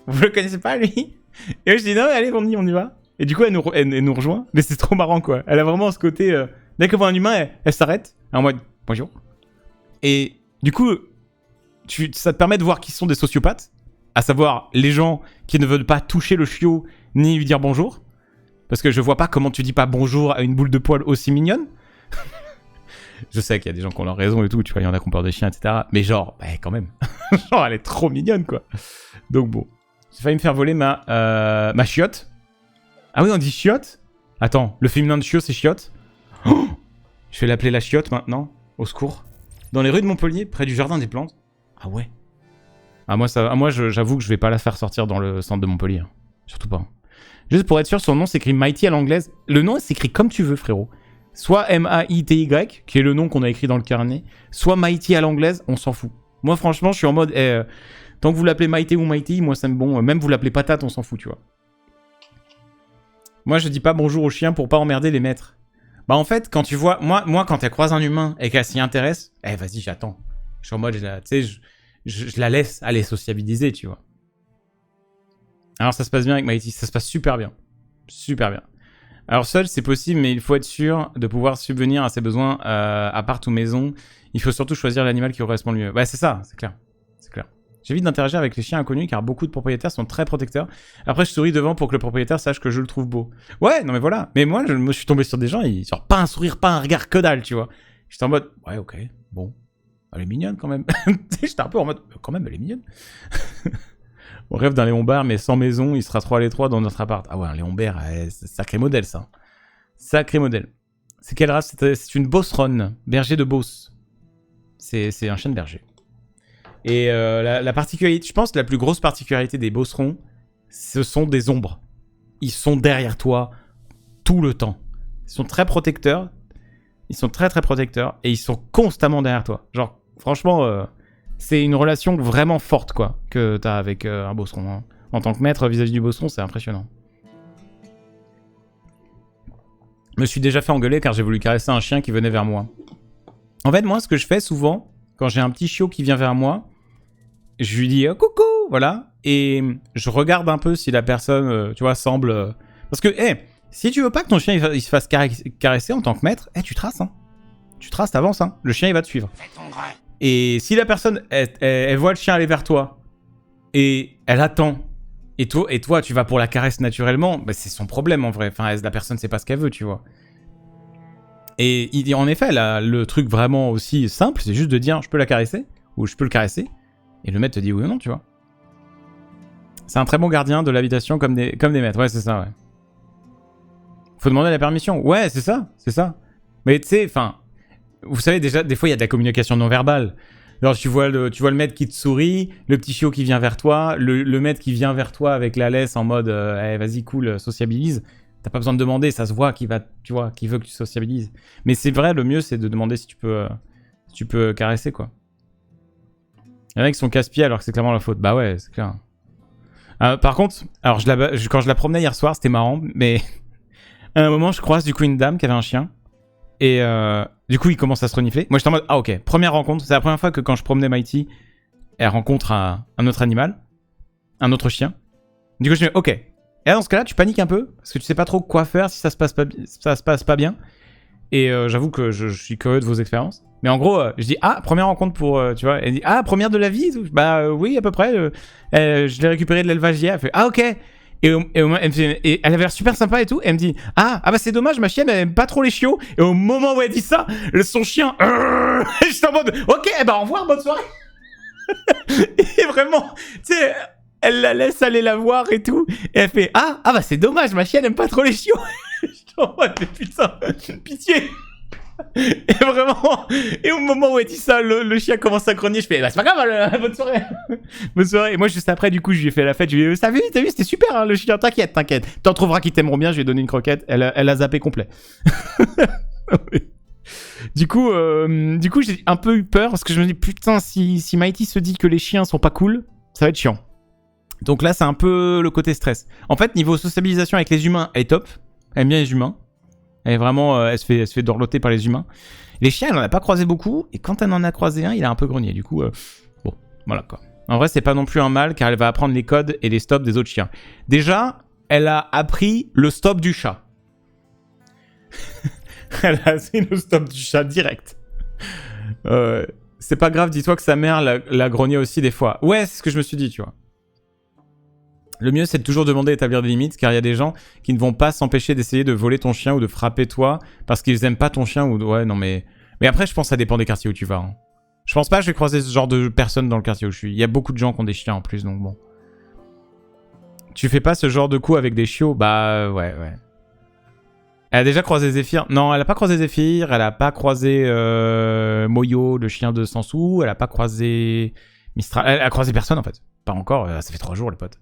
Speaker 1: Vous le connaissez pas, lui? Et moi, je dis non, allez, on y va. Et du coup, elle nous rejoint. Mais c'est trop marrant, quoi. Elle a vraiment ce côté... dès qu'elle voit un humain, elle s'arrête. En mode, bonjour. Et du coup, ça te permet de voir qui sont des sociopathes. À savoir, les gens qui ne veulent pas toucher le chiot, ni lui dire bonjour. Parce que je vois pas comment tu dis pas bonjour à une boule de poil aussi mignonne. Je sais qu'il y a des gens qui ont leur raison et tout, tu vois, il y en a qui ont peur des chiens, etc. Mais genre, bah, quand même. Genre, elle est trop mignonne, quoi. Donc bon. J'ai failli me faire voler ma chiotte. Ah oui, on dit chiotte? Attends, le féminin de chiot, c'est chiotte? Oh, je vais l'appeler la chiotte maintenant. Au secours. Dans les rues de Montpellier, près du jardin des plantes. Ah ouais. Ah moi, j'avoue que je vais pas la faire sortir dans le centre de Montpellier. Hein. Surtout pas. Juste pour être sûr, son nom s'écrit Mighty à l'anglaise. Le nom s'écrit comme tu veux, frérot. Soit M-A-I-T-Y, qui est le nom qu'on a écrit dans le carnet, soit Mighty à l'anglaise, on s'en fout. Moi, franchement, je suis en mode, tant que vous l'appelez Mighty ou Mighty, moi, ça me bon. Même vous l'appelez Patate, on s'en fout, tu vois. Moi, je dis pas bonjour aux chiens pour pas emmerder les maîtres. Bah, en fait, quand tu vois, moi quand elle croise un humain et qu'elle s'y intéresse, vas-y, j'attends. Je suis en mode, tu sais, je la laisse aller sociabiliser, tu vois. Alors, ça se passe bien avec Mighty, ça se passe super bien. Super bien. Alors seul c'est possible, mais il faut être sûr de pouvoir subvenir à ses besoins appart ou maison. Il faut surtout choisir l'animal qui correspond le mieux. Ouais, c'est ça, c'est clair. C'est clair. J'évite d'interagir avec les chiens inconnus car beaucoup de propriétaires sont très protecteurs. Après je souris devant pour que le propriétaire sache que je le trouve beau. Ouais, non mais voilà. Mais moi je me suis tombé sur des gens, ils genre pas un sourire, pas un regard, que dalle, tu vois. J'étais en mode, ouais ok, bon. Elle est mignonne quand même. J'étais un peu en mode, quand même elle est mignonne. On rêve d'un Léonbert, mais sans maison, il sera 3 à l'étroit dans notre appart. Ah ouais, un Léonbert, c'est sacré modèle, ça. Sacré modèle. C'est quelle race? C'est une Beauceronne, berger de Beauce. C'est un chien de berger. Et la particularité, je pense, la plus grosse particularité des Beaucerons, ce sont des ombres. Ils sont derrière toi tout le temps. Ils sont très protecteurs. Ils sont très très protecteurs. Et ils sont constamment derrière toi. Genre, franchement... c'est une relation vraiment forte, quoi, que t'as avec un Beauceron. Hein. En tant que maître vis-à-vis du Beauceron, c'est impressionnant. Je me suis déjà fait engueuler car j'ai voulu caresser un chien qui venait vers moi. En fait, moi, ce que je fais souvent, quand j'ai un petit chiot qui vient vers moi, je lui dis coucou, voilà, et je regarde un peu si la personne, tu vois, semble... Parce que, si tu veux pas que ton chien il se fasse caresser en tant que maître, tu traces, hein. Tu traces, t'avances, hein. Le chien, il va te suivre. Fais ton grain. Et si la personne, elle voit le chien aller vers toi, et elle attend, et toi, tu vas pour la caresse naturellement, bah c'est son problème en vrai. Enfin, la personne sait pas ce qu'elle veut, tu vois. Et en effet, là, le truc vraiment aussi simple, c'est juste de dire, je peux la caresser, ou je peux le caresser, et le maître te dit oui ou non, tu vois. C'est un très bon gardien de l'habitation comme des maîtres, ouais, c'est ça, ouais. Faut demander la permission, ouais, c'est ça. Mais tu sais, enfin... Vous savez, déjà, des fois, il y a de la communication non verbale. Alors, tu vois le maître qui te sourit, le petit chiot qui vient vers toi, le maître qui vient vers toi avec la laisse en mode vas-y, cool, sociabilise. T'as pas besoin de demander, ça se voit qui veut que tu sociabilises. Mais c'est vrai, le mieux, c'est de demander si tu peux caresser, quoi. Il y en a qui sont casse-pieds alors que c'est clairement la faute. Bah ouais, c'est clair. Par contre, alors quand je la promenais hier soir, c'était marrant, mais à un moment, je croise du coup une dame qui avait un chien. Et du coup, il commence à se renifler. Moi, j'étais en mode, ah ok, première rencontre. C'est la première fois que quand je promenais Mighty, elle rencontre un autre animal, un autre chien. Du coup, je me dis, ok. Et là, dans ce cas-là, tu paniques un peu, parce que tu sais pas trop quoi faire si ça se passe pas bien. Et j'avoue que je suis curieux de vos expériences. Mais en gros, je dis, première rencontre pour, tu vois. Elle dit, première de la vie et tout. Bah oui, à peu près. Je l'ai récupéré de l'élevage hier. Elle fait, ok. Et elle avait l'air super sympa et tout. Et elle me dit, bah c'est dommage, ma chienne elle aime pas trop les chiots. Et au moment où elle dit ça, son chien, j'étais en mode, ok, au revoir, bonne soirée. Et vraiment, tu sais, elle la laisse aller la voir et tout. Et elle fait, bah c'est dommage, ma chienne aime pas trop les chiots. J'étais en mode, mais putain, pitié. Et vraiment, et au moment où elle dit ça, le chien commence à grogner. Je fais, c'est pas grave, bonne soirée. Bonne soirée. Et moi, juste après, du coup, je lui ai fait la fête. Je lui ai dit, t'as vu, c'était super, hein, le chien, t'inquiète. T'en trouveras qui t'aimeront bien. Je lui ai donné une croquette. Elle a zappé complet. Du coup, j'ai un peu eu peur parce que je me dis, putain, si Mighty se dit que les chiens sont pas cool, ça va être chiant. Donc là, c'est un peu le côté stress. En fait, niveau sociabilisation avec les humains, elle est top. Elle aime bien les humains. Elle est vraiment, elle se fait dorloter par les humains. Les chiens, elle en a pas croisé beaucoup. Et quand elle en a croisé un, il a un peu grogné. Du coup, bon, voilà quoi. En vrai, c'est pas non plus un mal car elle va apprendre les codes et les stops des autres chiens. Déjà, elle a appris le stop du chat. Elle a appris le stop du chat direct. C'est pas grave, dis-toi que sa mère l'a grogné aussi des fois. Ouais, c'est ce que je me suis dit, tu vois. Le mieux, c'est de toujours demander d'établir des limites, car il y a des gens qui ne vont pas s'empêcher d'essayer de voler ton chien ou de frapper toi parce qu'ils aiment pas ton chien ou... Ouais, non, mais après, je pense que ça dépend des quartiers où tu vas. Hein. Je pense pas que je vais croiser ce genre de personnes dans le quartier où je suis. Il y a beaucoup de gens qui ont des chiens en plus, donc bon. Tu fais pas ce genre de coup avec des chiots? Bah, ouais. Elle a déjà croisé Zéphyr. Non, elle a pas croisé Zéphyr. Elle a pas croisé Moyo, le chien de Sansou. Elle a pas croisé Mistral. Elle a croisé personne, en fait. Pas encore. Ça fait 3 jours, les potes.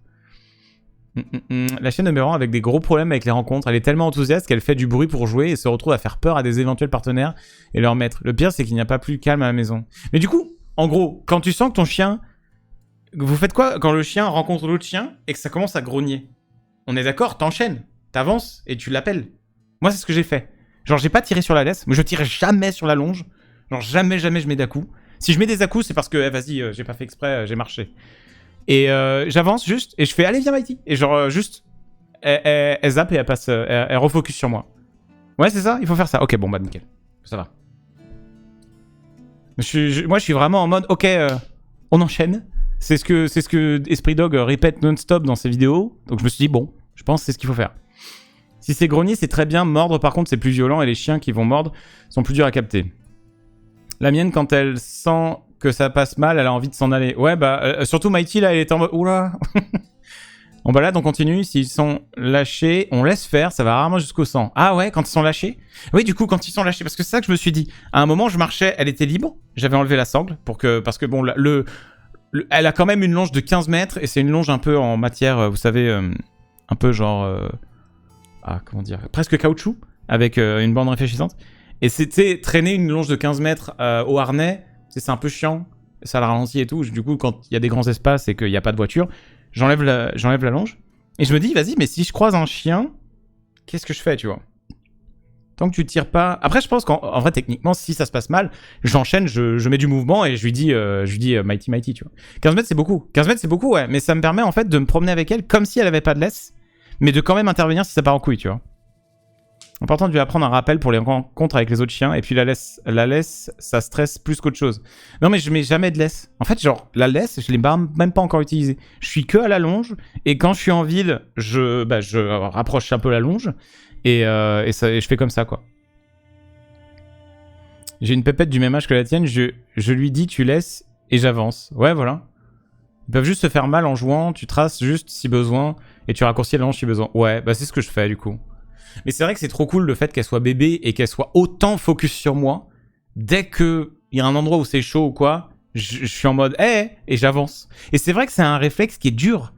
Speaker 1: La chienne de Méran avec des gros problèmes avec les rencontres. Elle est tellement enthousiaste qu'elle fait du bruit pour jouer et se retrouve à faire peur à des éventuels partenaires et leur maître. Le pire, c'est qu'il n'y a pas plus calme à la maison. Mais du coup, en gros, quand tu sens que ton chien... Vous faites quoi quand le chien rencontre l'autre chien et que ça commence à grogner? On est d'accord, t'enchaînes, t'avances et tu l'appelles. Moi, c'est ce que j'ai fait. Genre, j'ai pas tiré sur la laisse, mais je tire jamais sur la longe. Genre, jamais je mets d'à-coups. Si je mets des à-coups, c'est parce que, vas-y, j'ai pas fait exprès, j'ai marché. Et j'avance juste, et je fais, allez, viens, Mighty. Et genre, juste, elle zappe et elle passe, elle refocus sur moi. Ouais, c'est ça, il faut faire ça. Ok, bon, bah, nickel. Ça va. Moi, je suis vraiment en mode, ok, on enchaîne. C'est ce que Esprit Dog répète non-stop dans ses vidéos. Donc, je me suis dit, bon, je pense que c'est ce qu'il faut faire. Si c'est grogner, c'est très bien. Mordre, par contre, c'est plus violent et les chiens qui vont mordre sont plus durs à capter. La mienne, quand elle sent que ça passe mal, elle a envie de s'en aller. Ouais, bah, surtout Mighty, là, elle est en mode... Oula. Bon, bah là, on continue. S'ils sont lâchés, on laisse faire. Ça va rarement jusqu'au sang. Ah ouais, quand ils sont lâchés? Oui, du coup, quand ils sont lâchés. Parce que c'est ça que je me suis dit. À un moment, je marchais, elle était libre. J'avais enlevé la sangle parce que, bon, elle a quand même une longe de 15 mètres et c'est une longe un peu en matière, vous savez, un peu genre... comment dire, presque caoutchouc, avec une bande réfléchissante. Et c'était traîner une longe de 15 mètres au harnais, c'est un peu chiant, ça la ralentit et tout. Du coup, quand il y a des grands espaces et qu'il n'y a pas de voiture, j'enlève la longe. Et je me dis, vas-y, mais si je croise un chien, qu'est-ce que je fais, tu vois? Tant que tu tires pas... Après, je pense qu'en vrai, techniquement, si ça se passe mal, j'enchaîne, je mets du mouvement et je lui dis Mighty, tu vois. 15 mètres, c'est beaucoup. 15 mètres, c'est beaucoup, ouais. Mais ça me permet, en fait, de me promener avec elle comme si elle avait pas de laisse, mais de quand même intervenir si ça part en couille, tu vois. Important de lui apprendre un rappel pour les rencontres avec les autres chiens. Et puis la laisse, ça stresse plus qu'autre chose. Non, mais je mets jamais de laisse. En fait, genre, la laisse, je l'ai même pas encore utilisée. Je suis que à la longe. Et quand je suis en ville, je rapproche un peu la longe. Et je fais comme ça, quoi. J'ai une pépette du même âge que la tienne. Je lui dis, tu laisses et j'avance. Ouais, voilà. Ils peuvent juste se faire mal en jouant. Tu traces juste si besoin. Et tu raccourcis la longe si besoin. Ouais, bah c'est ce que je fais, du coup. Mais c'est vrai que c'est trop cool le fait qu'elle soit bébé et qu'elle soit autant focus sur moi. Dès qu'il y a un endroit où c'est chaud ou quoi, je suis en mode hey, et j'avance. Et c'est vrai que c'est un réflexe qui est dur.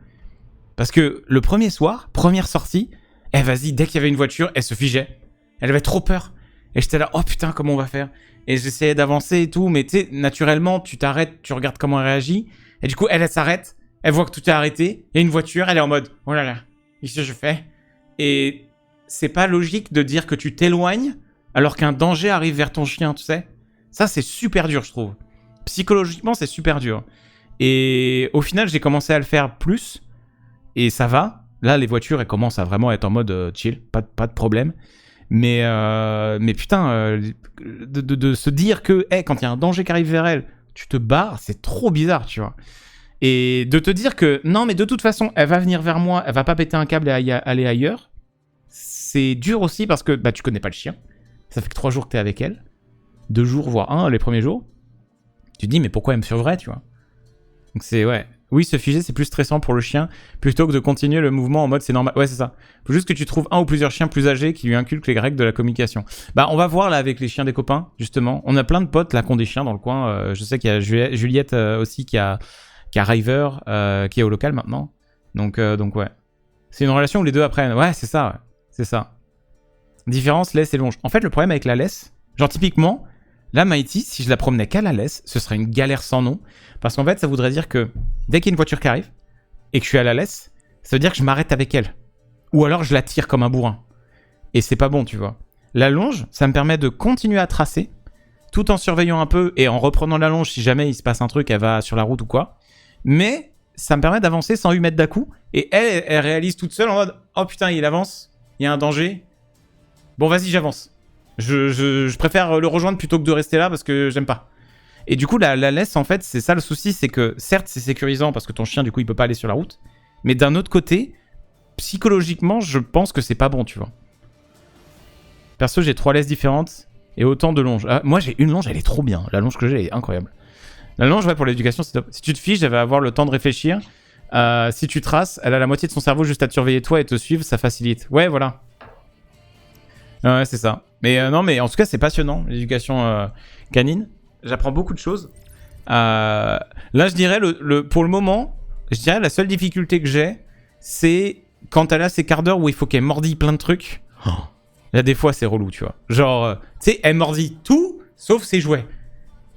Speaker 1: Parce que le premier soir, première sortie, vas-y, dès qu'il y avait une voiture, elle se figeait. Elle avait trop peur. Et j'étais là, oh putain, comment on va faire? Et j'essayais d'avancer et tout, mais tu sais, naturellement, tu t'arrêtes, tu regardes comment elle réagit. Et du coup, elle s'arrête, elle voit que tout est arrêté. Il y a une voiture, elle est en mode, oh là là, qu'est-ce que je fais? Et c'est pas logique de dire que tu t'éloignes alors qu'un danger arrive vers ton chien, tu sais. Ça, c'est super dur, je trouve. Psychologiquement, c'est super dur. Et au final, j'ai commencé à le faire plus. Et ça va. Là, les voitures, elles commencent à vraiment être en mode chill. Pas de problème. Mais putain, de se dire que quand il y a un danger qui arrive vers elle, tu te barres, c'est trop bizarre, tu vois. Et de te dire que non, mais de toute façon, elle va venir vers moi, elle va pas péter un câble et aller ailleurs. C'est dur aussi parce que tu connais pas le chien. Ça fait que 3 jours que t'es avec elle. 2 jours, voire 1, les premiers jours. Tu te dis, mais pourquoi elle me surveille, tu vois? Donc c'est, ouais. Oui, se figer, c'est plus stressant pour le chien, plutôt que de continuer le mouvement en mode c'est normal. Ouais, c'est ça. Faut juste que tu trouves un ou plusieurs chiens plus âgés qui lui inculquent les règles de la communication. Bah, on va voir là avec les chiens des copains, justement. On a plein de potes là qui ont des chiens dans le coin. Je sais qu'il y a Juliette aussi qui a River, qui est au local maintenant. Donc ouais. C'est une relation où les deux apprennent. Ouais, c'est ça, ouais. C'est ça. Différence, laisse et longe. En fait, le problème avec la laisse, genre typiquement, là, Mighty, si je la promenais qu'à la laisse, ce serait une galère sans nom. Parce qu'en fait, ça voudrait dire que dès qu'il y a une voiture qui arrive et que je suis à la laisse, ça veut dire que je m'arrête avec elle. Ou alors je la tire comme un bourrin. Et c'est pas bon, tu vois. La longe, ça me permet de continuer à tracer, tout en surveillant un peu et en reprenant la longe si jamais il se passe un truc, elle va sur la route ou quoi. Mais ça me permet d'avancer sans lui mettre d'à-coup. Et elle réalise toute seule en mode « Oh putain, il avance, il y a un danger. Bon, vas-y, j'avance. Je préfère le rejoindre plutôt que de rester là parce que j'aime pas. » Et du coup, la laisse, en fait, c'est ça le souci, c'est que certes, c'est sécurisant parce que ton chien, du coup, il peut pas aller sur la route. Mais d'un autre côté, psychologiquement, je pense que c'est pas bon, tu vois. Perso, j'ai 3 laisses différentes et autant de longes. Ah, moi, j'ai une longe, elle est trop bien. La longe que j'ai, elle est incroyable. La longe, ouais, pour l'éducation, c'est top. Si tu te fiches, elle va avoir le temps de réfléchir. Si tu traces, elle a la moitié de son cerveau juste à te surveiller toi et te suivre, ça facilite. Ouais, voilà. Ouais, c'est ça. Mais non, mais en tout cas, c'est passionnant, l'éducation canine. J'apprends beaucoup de choses. Là, je dirais, pour le moment, je dirais la seule difficulté que j'ai, c'est quand elle a ces quarts d'heure où il faut qu'elle mordille plein de trucs. Oh. Là, des fois, c'est relou, tu vois. Genre, tu sais, elle mordille tout, sauf ses jouets.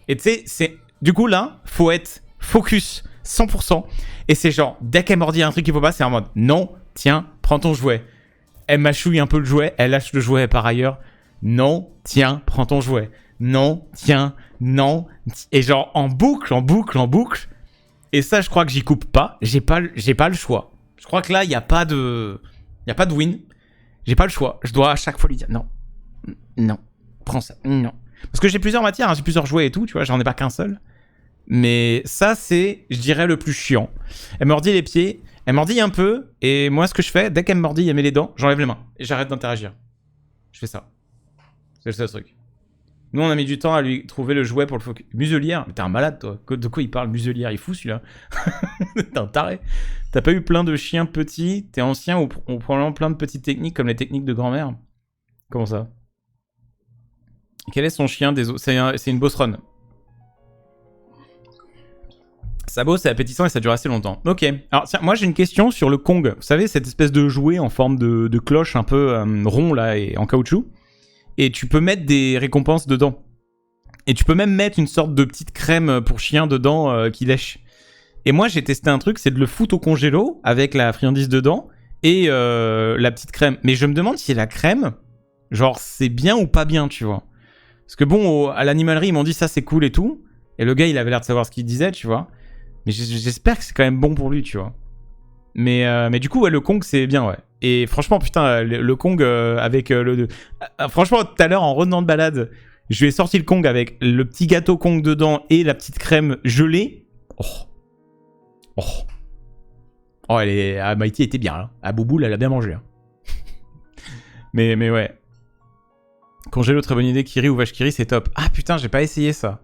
Speaker 1: Et tu sais, c'est... Du coup, là, faut être focus 100%. Et c'est genre, dès qu'elle mordit un truc qu'il faut pas, c'est en mode, non, tiens, prends ton jouet. Elle mâchouille un peu le jouet, elle lâche le jouet par ailleurs. Non, tiens, prends ton jouet. Non, tiens, non. Et genre, en boucle, en boucle, en boucle. Et ça, je crois que j'y coupe pas. J'ai pas le choix. Je crois que là, il n'y a pas de win. J'ai pas le choix. Je dois à chaque fois lui dire non. Non. Prends ça. Non. Parce que j'ai plusieurs matières, hein, j'ai plusieurs jouets et tout, tu vois, j'en ai pas qu'un seul. Mais ça, c'est, je dirais, le plus chiant. Elle mordit les pieds, elle mordit un peu, et moi, ce que je fais, dès qu'elle me mordit, elle met les dents, j'enlève les mains, et j'arrête d'interagir. Je fais ça. C'est le seul truc. Nous, on a mis du temps à lui trouver le jouet pour le focus. Muselière? Mais t'es un malade, toi. De quoi il parle, muselière? Il est fou, celui-là. T'es un taré. T'as pas eu plein de chiens petits? T'es ancien ou probablement plein de petites techniques comme les techniques de grand-mère? Comment ça? Quel est son chien des eaux? C'est une Boss Run. Sabot, c'est appétissant et ça dure assez longtemps. Ok. Alors, tiens, moi j'ai une question sur le Kong. Vous savez, cette espèce de jouet en forme de cloche un peu rond là et en caoutchouc. Et tu peux mettre des récompenses dedans. Et tu peux même mettre une sorte de petite crème pour chien dedans qui lèche. Et moi j'ai testé un truc, c'est de le foutre au congélo avec la friandise dedans et la petite crème. Mais je me demande si la crème, genre c'est bien ou pas bien, tu vois. Parce que bon, à l'animalerie ils m'ont dit ça c'est cool et tout. Et le gars il avait l'air de savoir ce qu'il disait, tu vois. Mais j'espère que c'est quand même bon pour lui, tu vois. Mais du coup, ouais, le Kong, c'est bien, ouais. Et franchement, putain, le Kong avec le... franchement, tout à l'heure, en revenant de balade, je lui ai sorti le Kong avec le petit gâteau Kong dedans et la petite crème gelée. Oh. Oh, elle est... Ah, Mighty était bien, là. Ah, Bouboule, elle a bien mangé. Hein. mais ouais. Congélo, très bonne idée. Kiri ou vache Kiri, c'est top. Ah, putain, j'ai pas essayé ça.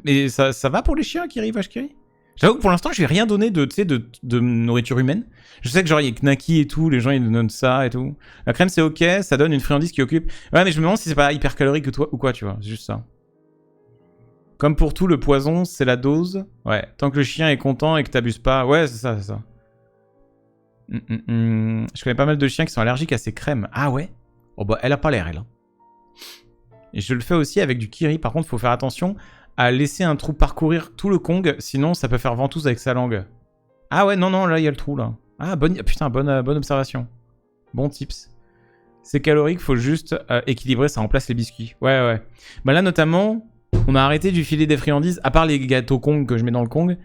Speaker 1: Mais ça va pour les chiens, Kiri, vache Kiri? J'avoue que pour l'instant, je lui ai rien donné de nourriture humaine. Je sais que genre, il y a Knacky et tout, les gens, ils donnent ça et tout. La crème, c'est ok, ça donne une friandise qui occupe. Ouais, mais je me demande si c'est pas hyper calorique ou quoi, tu vois. C'est juste ça. Comme pour tout, le poison, c'est la dose. Ouais, tant que le chien est content et que t'abuses pas. Ouais, c'est ça, c'est ça. Je connais pas mal de chiens qui sont allergiques à ces crèmes. Ah ouais? Oh bah, elle a pas l'air, elle. Et je le fais aussi avec du Kiri. Par contre, faut faire attention à laisser un trou parcourir tout le Kong, sinon ça peut faire ventouse avec sa langue. Ah ouais, non, là, il y a le trou, là. Ah, putain, bonne observation. Bon tips. C'est calorique, faut juste équilibrer, ça remplace les biscuits. Ouais. Bah là, notamment, on a arrêté du filet des friandises, à part les gâteaux Kong que je mets dans le Kong,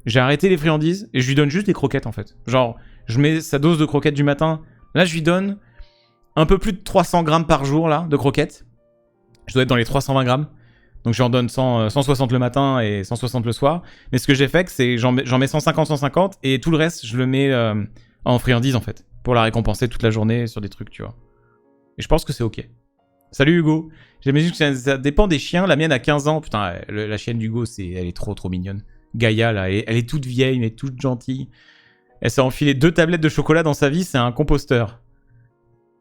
Speaker 1: j'ai arrêté les friandises, et je lui donne juste des croquettes, en fait. Genre, je mets sa dose de croquettes du matin, là, je lui donne un peu plus de 300 grammes par jour, là, de croquettes. Je dois être dans les 320 grammes. Donc j'en donne 160 le matin et 160 le soir. Mais ce que j'ai fait, c'est j'en mets 150 et tout le reste, je le mets en friandise en fait. Pour la récompenser toute la journée sur des trucs, tu vois. Et je pense que c'est ok. Salut Hugo. J'imagine que ça dépend des chiens. La mienne a 15 ans. Putain, la chienne d'Hugo, elle est trop mignonne. Gaïa, là, elle est toute vieille, mais toute gentille. Elle s'est enfilée 2 tablettes de chocolat dans sa vie, c'est un composteur.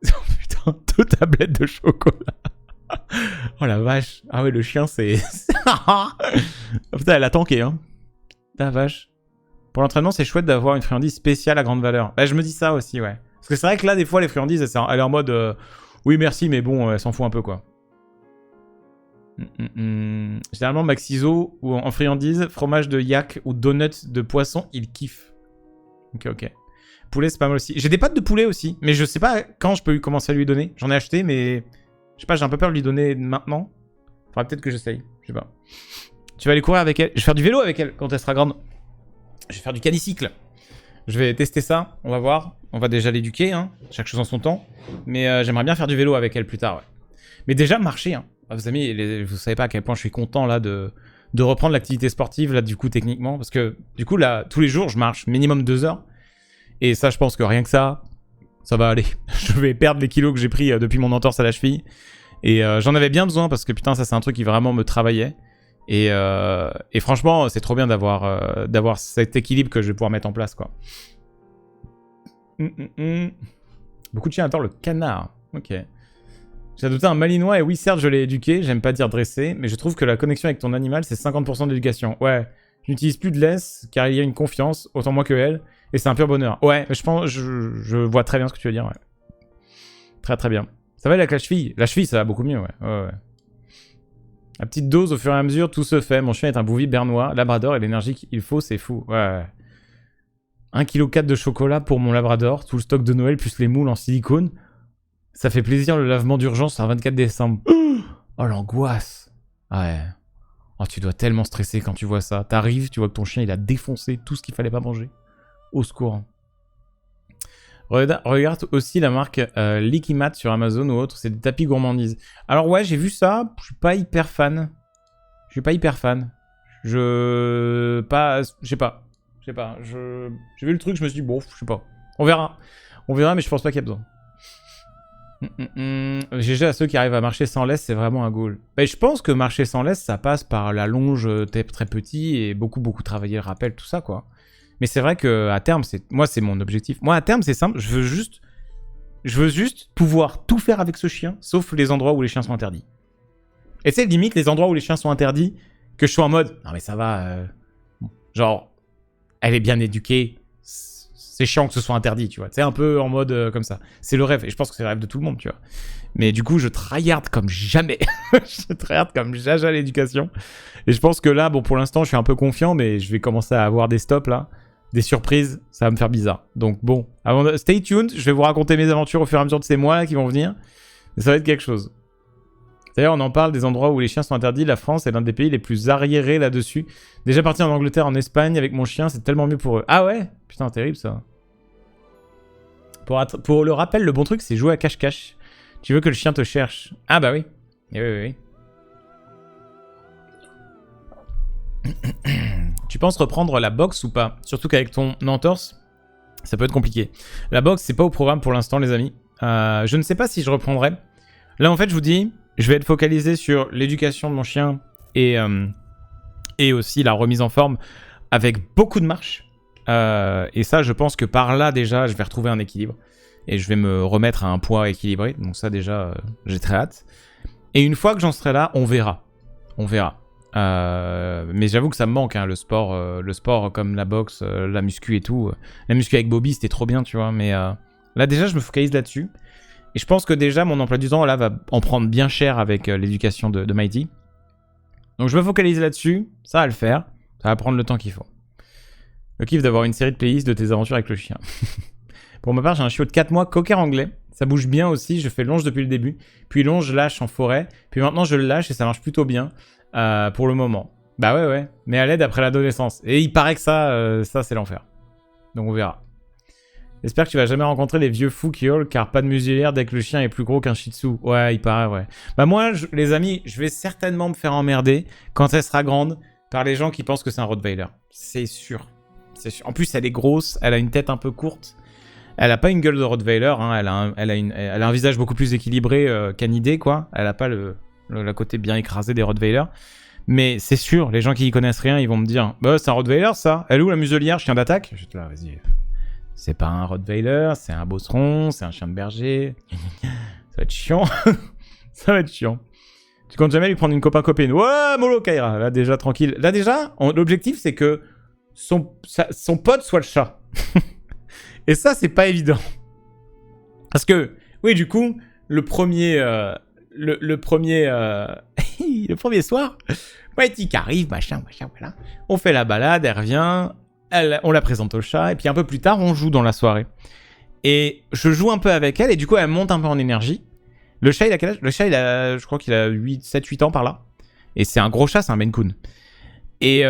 Speaker 1: Putain, 2 tablettes de chocolat. Oh la vache. Ah ouais, le chien, c'est... Putain, elle a tanké, hein. La vache. Pour l'entraînement, c'est chouette d'avoir une friandise spéciale à grande valeur. Bah, je me dis ça aussi, ouais. Parce que c'est vrai que là, des fois, les friandises, elle est en mode... oui, merci, mais bon, elle s'en fout un peu, quoi. Généralement, Maxiso, ou en friandise, fromage de yak ou donut de poisson, il kiffe. Ok. poulet, c'est pas mal aussi. J'ai des pâtes de poulet aussi, mais je sais pas quand je peux commencer à lui donner. J'en ai acheté, mais je sais pas, j'ai un peu peur de lui donner maintenant. Faudra peut-être que j'essaye, je sais pas. Tu vas aller courir avec elle. Je vais faire du vélo avec elle quand elle sera grande. Je vais faire du canicycle. Je vais tester ça, on va voir. On va déjà l'éduquer, hein. Chaque chose en son temps. Mais j'aimerais bien faire du vélo avec elle plus tard, ouais. Mais déjà, marcher, hein. Vous amis, vous savez pas à quel point je suis content là de reprendre l'activité sportive, là, du coup, techniquement. Parce que, du coup, là, tous les jours, je marche minimum 2 heures. Et ça, je pense que rien que ça va aller. Je vais perdre les kilos que j'ai pris depuis mon entorse à la cheville. Et j'en avais bien besoin parce que, putain, ça, c'est un truc qui vraiment me travaillait. Et franchement, c'est trop bien d'avoir cet équilibre que je vais pouvoir mettre en place, quoi. Beaucoup de chiens adorent le canard. Ok. J'ai adopté un malinois et oui, certes, je l'ai éduqué. J'aime pas dire dressé, mais je trouve que la connexion avec ton animal, c'est 50% d'éducation. Ouais. Je n'utilise plus de laisse car il y a une confiance, autant moi que elle, et c'est un pur bonheur. Ouais, je pense, je vois très bien ce que tu veux dire, ouais. Très très bien. Ça va avec la cheville? La cheville, ça va beaucoup mieux, ouais. Ouais. À petite dose, au fur et à mesure, tout se fait. Mon chien est un bouvier bernois, labrador, et l'énergie qu'il faut, c'est fou. Ouais. 1,4 kg de chocolat pour mon labrador, tout le stock de Noël, plus les moules en silicone. Ça fait plaisir le lavement d'urgence un 24 décembre. Oh, l'angoisse. Ouais. Oh, tu dois tellement stresser quand tu vois ça. T'arrives, tu vois que ton chien, il a défoncé tout ce qu'il fallait pas manger. Au secours. Regarde aussi la marque Licky Mat sur Amazon ou autre. C'est des tapis gourmandises. Alors ouais, j'ai vu ça. Je suis pas hyper fan. Je sais pas. J'ai vu le truc, je me suis dit, bon, je sais pas. On verra, mais je pense pas qu'il y a besoin. GG à ceux qui arrivent à marcher sans laisse, c'est vraiment un goal. Mais je pense que marcher sans laisse, ça passe par la longe très petit et beaucoup travailler le rappel, tout ça, quoi. Mais c'est vrai qu'à terme, moi, c'est mon objectif. Moi, à terme, c'est simple, je veux juste pouvoir tout faire avec ce chien, sauf les endroits où les chiens sont interdits. Et c'est limite les endroits où les chiens sont interdits, que je sois en mode, non mais ça va, genre, elle est bien éduquée, c'est chiant que ce soit interdit, tu vois. C'est un peu en mode comme ça. C'est le rêve, et je pense que c'est le rêve de tout le monde, tu vois. Mais du coup, je tryhard comme jamais. Je tryhard comme jaja l'éducation. Et je pense que là, bon, pour l'instant, je suis un peu confiant, mais je vais commencer à avoir des stops, là. Des surprises, ça va me faire bizarre. Donc bon, stay tuned, je vais vous raconter mes aventures au fur et à mesure de ces mois qui vont venir. Mais ça va être quelque chose. D'ailleurs, on en parle des endroits où les chiens sont interdits. La France est l'un des pays les plus arriérés là-dessus. Déjà parti en Angleterre, en Espagne avec mon chien, c'est tellement mieux pour eux. Ah ouais? Putain, terrible ça. Pour le rappel, le bon truc, c'est jouer à cache-cache. Tu veux que le chien te cherche. Ah bah oui. Oui. Tu penses reprendre la boxe ou pas? Surtout qu'avec ton entorse, ça peut être compliqué. La boxe, c'est pas au programme pour l'instant, les amis. Je ne sais pas si je reprendrai. Là, en fait, je vous dis, je vais être focalisé sur l'éducation de mon chien et aussi la remise en forme avec beaucoup de marche. Et ça, je pense que par là, déjà, je vais retrouver un équilibre. Et je vais me remettre à un poids équilibré. Donc ça, déjà, j'ai très hâte. Et une fois que j'en serai là, on verra. Mais j'avoue que ça me manque, hein, le sport comme la boxe, la muscu et tout. La muscu avec Bobby, c'était trop bien, tu vois. Mais là, déjà, je me focalise là-dessus. Et je pense que déjà, mon emploi du temps, là, va en prendre bien cher avec l'éducation de Mighty. Donc, je me focalise là-dessus. Ça va le faire. Ça va prendre le temps qu'il faut. Le kiff d'avoir une série de playlists de tes aventures avec le chien. Pour ma part, j'ai un chiot de 4 mois, cocker anglais. Ça bouge bien aussi. Je fais longe depuis le début. Puis longe, je lâche en forêt. Puis maintenant, je le lâche et ça marche plutôt bien. Pour le moment. Bah ouais. Mais à l'aide après l'adolescence. Et il paraît que ça c'est l'enfer. Donc on verra. J'espère que tu vas jamais rencontrer les vieux fous qui hurlent car pas de muselière dès que le chien est plus gros qu'un shih tzu. Ouais, il paraît, ouais. Bah moi, les amis, je vais certainement me faire emmerder quand elle sera grande par les gens qui pensent que c'est un Rottweiler. C'est sûr. En plus, elle est grosse, elle a une tête un peu courte. Elle a pas une gueule de Rottweiler, hein. Elle a un visage beaucoup plus équilibré qu'Anidé, quoi. Elle a pas le côté bien écrasé des Rottweilers. Mais c'est sûr, les gens qui y connaissent rien, ils vont me dire bah, c'est un Rottweiler, ça. Elle est où la muselière, chien d'attaque? Je suis là, vas-y. C'est pas un Rottweiler, c'est un Beauceron, c'est un chien de berger. Ça va être chiant. Ça va être chiant. Tu comptes jamais lui prendre une copain-copine? Ouais, mollo, Kaira. Là, déjà, tranquille. Là, déjà, l'objectif, c'est que son pote soit le chat. Et ça, c'est pas évident. Parce que, oui, du coup, le premier soir, Mighty qui arrive, machin, voilà. On fait la balade, elle revient. on la présente au chat, et puis un peu plus tard, on joue dans la soirée. Et je joue un peu avec elle, et du coup, elle monte un peu en énergie. Le chat, il a quel âge? Le chat, je crois qu'il a 7-8 ans par là. Et c'est un gros chat, c'est un Maine Coon. Et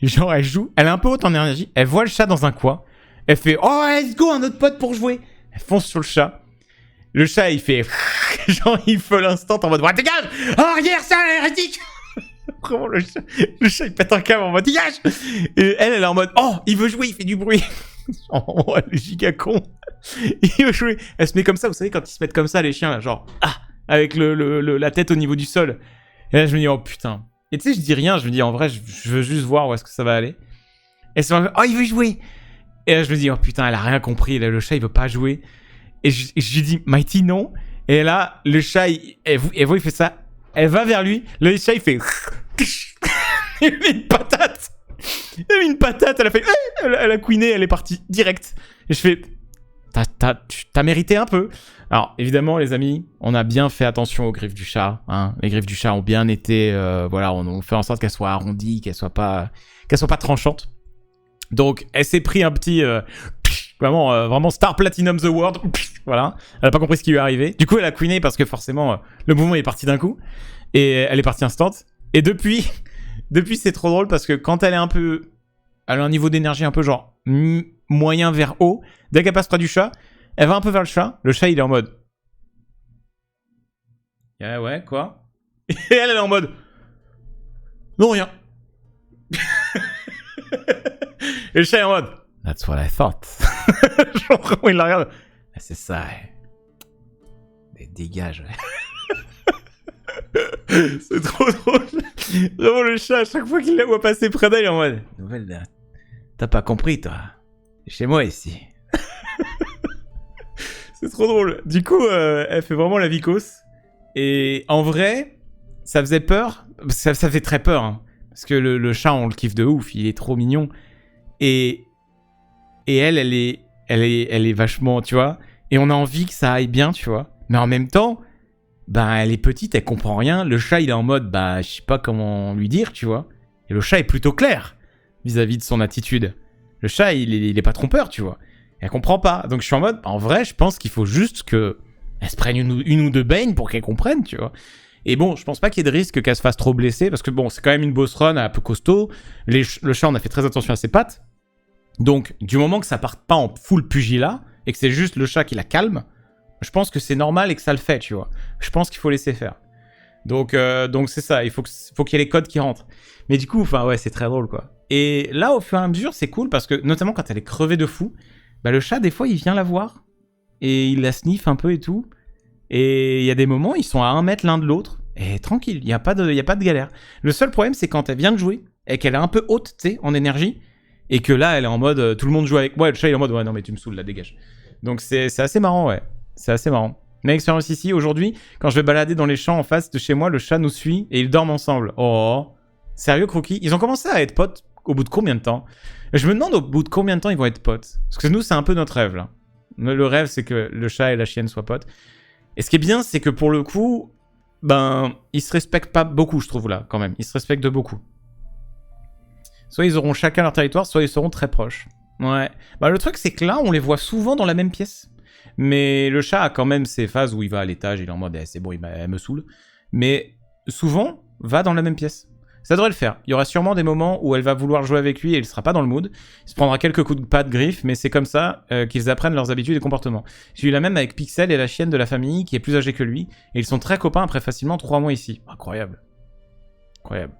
Speaker 1: genre, elle joue, elle est un peu haute en énergie, elle voit le chat dans un coin, elle fait « Oh, let's go, un autre pote pour jouer !» Elle fonce sur le chat. Le chat, il fait... genre, il fait l'instant en mode « Ouais, dégage! Oh, regarde ça, hérétique !» Vraiment, le chat, il pète un câble en mode « Dégage !» Et elle est en mode « Oh, il veut jouer, il fait du bruit !» Oh, elle est giga con. Il veut jouer. Elle se met comme ça, vous savez, quand ils se mettent comme ça, les chiens, là, genre... Ah, avec la tête au niveau du sol. Et là, je me dis « Oh, putain !» Et tu sais, je dis rien, je me dis en vrai, je veux juste voir où est-ce que ça va aller. Et c'est oh, il veut jouer. Et là, je me dis, oh putain, elle a rien compris. Là, le chat, il veut pas jouer. Et je lui dis, Mighty, non. Et là, le chat, elle voit, il fait ça. Elle va vers lui. Le chat, il fait. Il met une patate. Il met une patate. Elle a fait. Elle a queené, elle est partie direct. Et je fais. T'as mérité un peu. Alors, évidemment, les amis, on a bien fait attention aux griffes du chat. Hein. Les griffes du chat ont bien été... voilà, on fait en sorte qu'elles soient arrondies, qu'elles soient pas tranchantes. Donc, elle s'est pris un petit... vraiment Star Platinum the World. Voilà. Elle a pas compris ce qui lui est arrivé. Du coup, elle a queené parce que forcément, le mouvement est parti d'un coup. Et elle est partie instant. Et depuis, c'est trop drôle parce que quand elle est un peu... Elle a un niveau d'énergie un peu genre moyen vers haut. Dès qu'elle passe près du chat, elle va un peu vers le chat. Le chat, il est en mode... Ouais, quoi? Et elle est en mode... Non, rien. Et le chat est en mode... That's what I thought. Genre, vraiment, il la regarde. C'est ça, ouais. Dégage, ouais. C'est trop drôle. Vraiment, le chat, à chaque fois qu'il la voit passer près d'elle, il est en mode... Nouvelle, t'as pas compris, toi. C'est chez moi, ici. C'est trop drôle. Du coup, elle fait vraiment la vicose. Et en vrai, ça faisait peur. Ça fait très peur. Hein. Parce que le chat, on le kiffe de ouf. Il est trop mignon. Et elle est vachement, tu vois. Et on a envie que ça aille bien, tu vois. Mais en même temps, bah, elle est petite, elle comprend rien. Le chat, il est en mode, bah, je sais pas comment lui dire, tu vois. Et le chat est plutôt clair vis-à-vis de son attitude. Le chat, il est pas trompeur, tu vois. Elle comprend pas. Donc je suis en mode, en vrai, je pense qu'il faut juste que elle se prenne une ou deux baignes pour qu'elle comprenne, tu vois. Et bon, je pense pas qu'il y ait de risque qu'elle se fasse trop blesser, parce que bon, c'est quand même une boss run un peu costaud. Le chat, on a fait très attention à ses pattes. Donc, du moment que ça parte pas en full pugilat, et que c'est juste le chat qui la calme, je pense que c'est normal et que ça le fait, tu vois. Je pense qu'il faut laisser faire. Donc c'est ça, il faut qu'il y ait les codes qui rentrent. Mais du coup, enfin ouais, c'est très drôle, quoi. Et là, au fur et à mesure, c'est cool, parce que, notamment quand elle est crevée de fou, bah, le chat, des fois, il vient la voir. Et il la sniffe un peu et tout. Et il y a des moments, ils sont à 1 mètre l'un de l'autre. Et tranquille, il n'y a pas de galère. Le seul problème, c'est quand elle vient de jouer, et qu'elle est un peu haute, tu sais, en énergie. Et que là, elle est en mode, tout le monde joue avec moi, et le chat, il est en mode, ouais, non, mais tu me saoules, là, dégage. Donc c'est assez marrant, ouais. C'est assez marrant. Même expérience ici, aujourd'hui, quand je vais balader dans les champs en face de chez moi, le chat nous suit, et ils dorment ensemble. Oh, sérieux, Croquis? Ils ont commencé à être potes au bout de combien de temps? Je me demande au bout de combien de temps ils vont être potes. Parce que nous, c'est un peu notre rêve, là. Le rêve, c'est que le chat et la chienne soient potes. Et ce qui est bien, c'est que pour le coup, ben, ils se respectent pas beaucoup, je trouve, là, quand même. Ils se respectent de beaucoup. Soit ils auront chacun leur territoire, soit ils seront très proches. Ouais. Bah, le truc, c'est que là, on les voit souvent dans la même pièce. Mais le chat a quand même ses phases où il va à l'étage, il est en mode, c'est bon, elle me saoule. Mais souvent, va dans la même pièce. Ça devrait le faire. Il y aura sûrement des moments où elle va vouloir jouer avec lui et il sera pas dans le mood. Il se prendra quelques coups de patte griffe, mais c'est comme ça qu'ils apprennent leurs habitudes et comportements. J'ai eu la même avec Pixel et la chienne de la famille qui est plus âgée que lui. Et ils sont très copains après facilement 3 mois ici. Incroyable. Incroyable.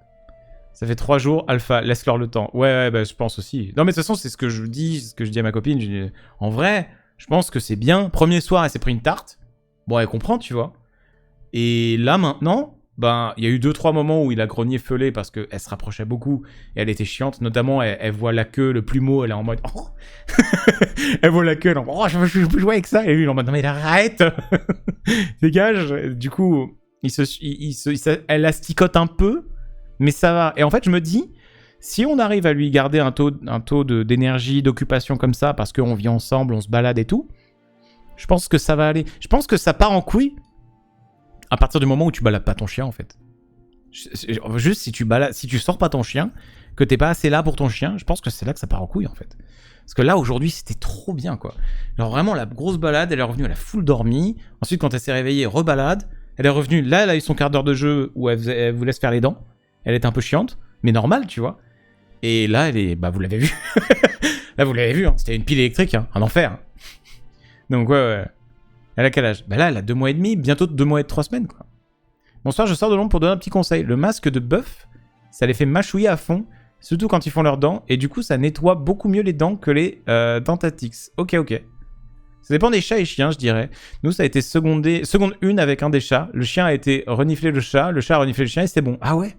Speaker 1: Ça fait 3 jours, Alpha, laisse-leur le temps. Ouais, bah, je pense aussi. Non, mais de toute façon, c'est ce que je dis, ce que je dis à ma copine. Je dis, en vrai, je pense que c'est bien. Premier soir, elle s'est pris une tarte. Bon, elle comprend, tu vois. Et là, maintenant... Ben, il y a eu 2-3 moments où il a grogné feulé parce qu'elle se rapprochait beaucoup et elle était chiante. Notamment, elle voit la queue, le plumeau, elle est en mode... Oh elle voit la queue, elle est en mode... Oh, je peux jouer avec ça. Et lui, il est en mode... Non, mais arrête. Dégage. Du coup, elle asticote un peu, mais ça va. Et en fait, je me dis, si on arrive à lui garder un taux d'énergie, d'occupation comme ça, parce qu'on vit ensemble, on se balade et tout, je pense que ça va aller. Je pense que ça part en couille à partir du moment où tu balades pas ton chien, en fait. Juste si tu sors pas ton chien, que t'es pas assez là pour ton chien, je pense que c'est là que ça part en couille en fait. Parce que là aujourd'hui c'était trop bien quoi. Alors vraiment la grosse balade, elle est revenue, elle a full dormi. Ensuite quand elle s'est réveillée, rebalade. Elle est revenue, là elle a eu son quart d'heure de jeu où elle vous laisse faire les dents. Elle est un peu chiante, mais normale tu vois. Et là elle est, bah vous l'avez vu. Là vous l'avez vu, hein. C'était une pile électrique, hein. Un enfer. Donc ouais. Elle a quel âge? Bah là elle a 2 mois et demi, bientôt 2 mois et 3 semaines quoi. Bonsoir, je sors de l'ombre pour donner un petit conseil. Le masque de bœuf, ça les fait mâchouiller à fond. Surtout quand ils font leurs dents, et du coup ça nettoie beaucoup mieux les dents que les Dentatix. Ok. Ça dépend des chats et chiens, je dirais. Nous, ça a été seconde 1 avec un des chats. Le chien a été renifler le chat a reniflé le chien et c'était bon. Ah ouais?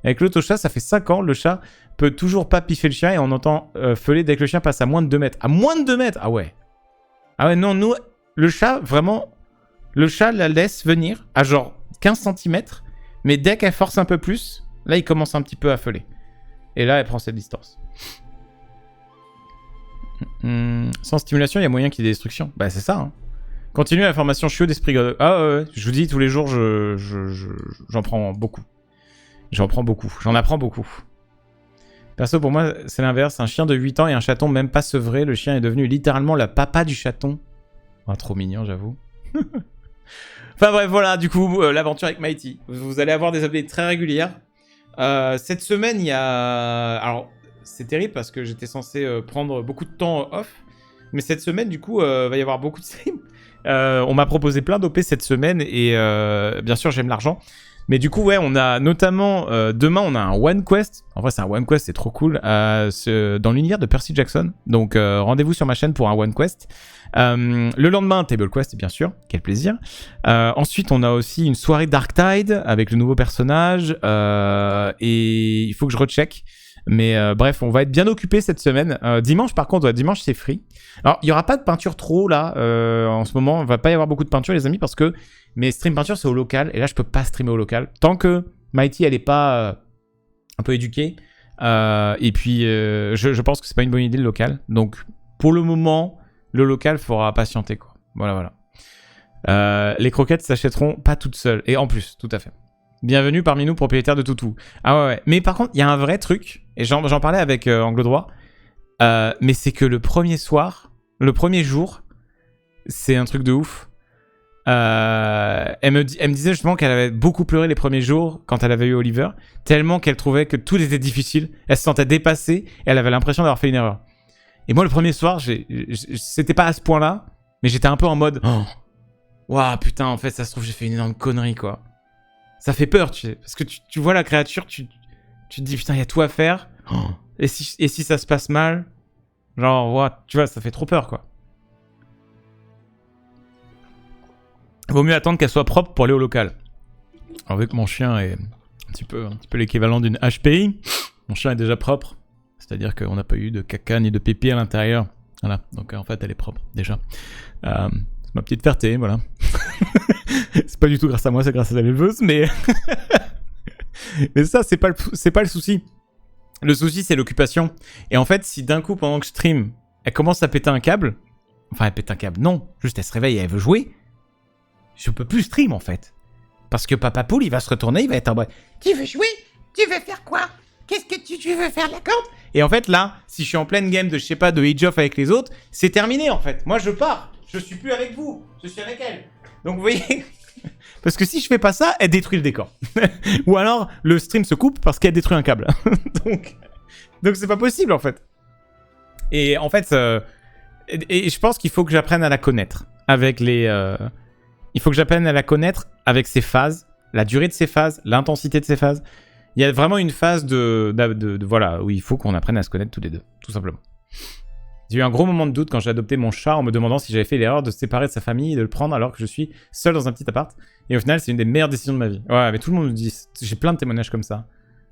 Speaker 1: Avec l'autre chat, ça fait 5 ans, le chat peut toujours pas piffer le chien et on entend feuler dès que le chien passe à moins de 2 mètres. À moins de 2 mètres? Ah ouais. Ah ouais, non, nous, le chat, vraiment, le chat la laisse venir à genre 15 cm, mais dès qu'elle force un peu plus, là, il commence un petit peu à feuler. Et là, elle prend cette distance. Sans stimulation, il y a moyen qu'il y ait des destructions. Bah, c'est ça. Hein. Continue la formation chiot d'esprit God. Ah ouais, je vous dis, tous les jours, j'en prends beaucoup. J'en apprends beaucoup. Perso, pour moi, c'est l'inverse. Un chien de 8 ans et un chaton même pas sevré. Le chien est devenu littéralement le papa du chaton. Oh, trop mignon, j'avoue. Enfin bref, voilà, du coup, l'aventure avec Mighty. Vous allez avoir des updates très régulières. Cette semaine, il y a... Alors, c'est terrible parce que j'étais censé prendre beaucoup de temps off. Mais cette semaine, du coup, va y avoir beaucoup de streams. On m'a proposé plein d'OP cette semaine. Et bien sûr, j'aime l'argent. Mais du coup, ouais, on a notamment... demain, on a un One Quest. En vrai, c'est un One Quest, c'est trop cool. Dans l'univers de Percy Jackson. Donc, rendez-vous sur ma chaîne pour un One Quest. Le lendemain, un Table Quest, bien sûr. Quel plaisir. Ensuite, on a aussi une soirée Dark Tide avec le nouveau personnage. Et il faut que je recheck. Mais bref, on va être bien occupé cette semaine. Dimanche, par contre, dimanche, c'est free. Alors, il n'y aura pas de peinture trop, là. En ce moment, il ne va pas y avoir beaucoup de peinture, les amis, parce que mes stream peinture, c'est au local. Et là, je peux pas streamer au local. Tant que Mighty, elle est pas un peu éduquée. Et puis, je pense que c'est pas une bonne idée, le local. Donc, pour le moment... Le local faudra patienter, quoi. Voilà. Les croquettes s'achèteront pas toutes seules. Et en plus, tout à fait. Bienvenue parmi nous, propriétaires de Toutou. Ah ouais. Mais par contre, il y a un vrai truc. Et j'en parlais avec Angle Droit. Mais c'est que le premier soir, le premier jour, c'est un truc de ouf. Elle me disait justement qu'elle avait beaucoup pleuré les premiers jours quand elle avait eu Oliver. Tellement qu'elle trouvait que tout était difficile. Elle se sentait dépassée. Et elle avait l'impression d'avoir fait une erreur. Et moi, le premier soir, c'était pas à ce point-là, mais j'étais un peu en mode waouh, putain, en fait, ça se trouve, j'ai fait une énorme connerie, quoi. Ça fait peur, tu sais. Parce que tu vois la créature, tu te dis, putain, il y a tout à faire. Et si ça se passe mal, genre, wow, tu vois, ça fait trop peur, quoi. Vaut mieux attendre qu'elle soit propre pour aller au local. Alors, vu que mon chien est un petit peu l'équivalent d'une HPI, mon chien est déjà propre. C'est-à-dire qu'on n'a pas eu de caca ni de pipi à l'intérieur. Voilà, donc en fait elle est propre déjà. C'est ma petite fierté, voilà. C'est pas du tout grâce à moi, c'est grâce à l'éleveuse, mais... mais ça, c'est pas le souci. Le souci, c'est l'occupation. Et en fait, si d'un coup, pendant que je stream, elle commence à péter un câble... Enfin, elle pète un câble, non. Juste, elle se réveille et elle veut jouer. Je peux plus stream, en fait. Parce que Papa Poule, il va se retourner, il va être en mode... Tu veux jouer? Tu veux faire quoi? Qu'est-ce que tu veux faire, la corde? Et en fait, là, si je suis en pleine game de, je sais pas, de Age of avec les autres, c'est terminé, en fait. Moi, je pars. Je suis plus avec vous. Je suis avec elle. Donc, vous voyez... Parce que si je fais pas ça, elle détruit le décor. Ou alors, le stream se coupe parce qu'elle détruit un câble. Donc, c'est pas possible, en fait. Et en fait, et je pense qu'il faut que j'apprenne à la connaître. Avec les... Il faut que j'apprenne à la connaître avec ses phases, la durée de ses phases, l'intensité de ses phases. Il y a vraiment une phase voilà, où il faut qu'on apprenne à se connaître tous les deux, tout simplement. J'ai eu un gros moment de doute quand j'ai adopté mon chat en me demandant si j'avais fait l'erreur de se séparer de sa famille et de le prendre alors que je suis seul dans un petit appart. Et au final, c'est une des meilleures décisions de ma vie. Ouais, mais tout le monde me dit, j'ai plein de témoignages comme ça.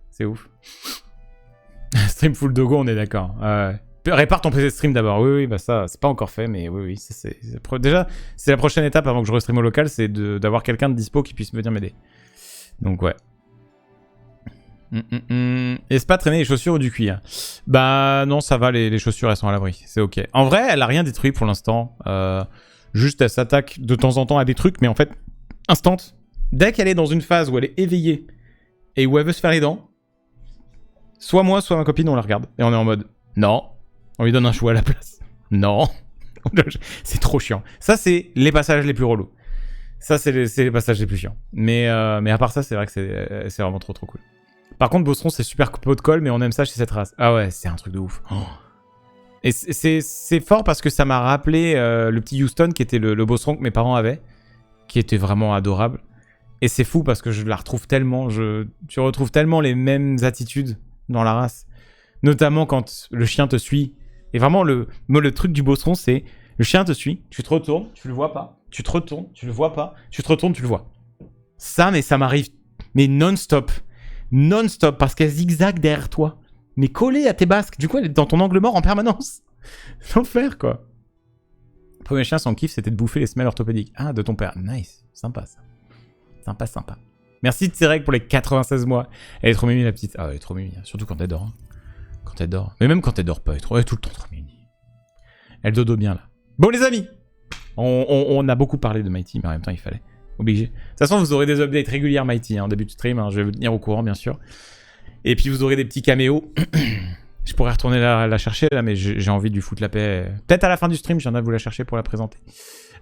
Speaker 1: C'est ouf. Stream full dogo, on est d'accord. Répare ton PC stream d'abord. Oui, bah ça, c'est pas encore fait, mais oui, déjà, c'est la prochaine étape avant que je restream au local, c'est d'avoir quelqu'un de dispo qui puisse venir m'aider. Donc ouais. Est-ce pas traîner les chaussures ou du cuir? Bah non, ça va, les chaussures elles sont à l'abri, c'est ok. En vrai, elle a rien détruit pour l'instant. Juste elle s'attaque de temps en temps à des trucs, mais en fait, instant. Dès qu'elle est dans une phase où elle est éveillée et où elle veut se faire les dents, soit moi, soit ma copine, on la regarde. Et on est en mode, non. On lui donne un choix à la place. Non. C'est trop chiant. Ça, c'est les passages les plus relous. Ça, c'est les passages les plus chiants. Mais à part ça, c'est vrai que c'est vraiment trop cool. Par contre, Beauceron, c'est super pot de colle, mais on aime ça chez cette race. Ah ouais, c'est un truc de ouf. Oh. Et c'est fort parce que ça m'a rappelé le petit Houston qui était le Beauceron que mes parents avaient, qui était vraiment adorable. Et c'est fou parce que je la retrouve tellement, tu retrouves tellement les mêmes attitudes dans la race. Notamment quand le chien te suit. Et vraiment, le truc du Beauceron, c'est le chien te suit, tu te retournes, tu le vois pas, tu te retournes, tu le vois pas, tu te retournes, tu le vois. Ça, mais ça m'arrive, mais non-stop. Non-stop, parce qu'elle zigzague derrière toi. Mais collée à tes basques. Du coup, elle est dans ton angle mort en permanence. L'enfer, quoi. Le premier chien, son kiff, c'était de bouffer les semelles orthopédiques. Ah, de ton père. Nice. Sympa, ça. Sympa. Merci Tsirek pour les 96 mois. Elle est trop mimi, la petite. Ah, elle est trop mimi. Surtout quand elle dort. Hein. Quand elle dort. Mais même quand elle dort pas, elle est tout le temps trop mimi. Elle dodo bien, là. Bon, les amis. On a beaucoup parlé de Mighty, mais en même temps, il fallait. Obligé. De toute façon, vous aurez des updates régulières Mighty en début de stream. Hein. Je vais vous tenir au courant, bien sûr. Et puis, vous aurez des petits caméos. Je pourrais retourner la chercher, là, mais j'ai envie de lui foutre la paix. Peut-être à la fin du stream, j'en ai à vous la chercher pour la présenter.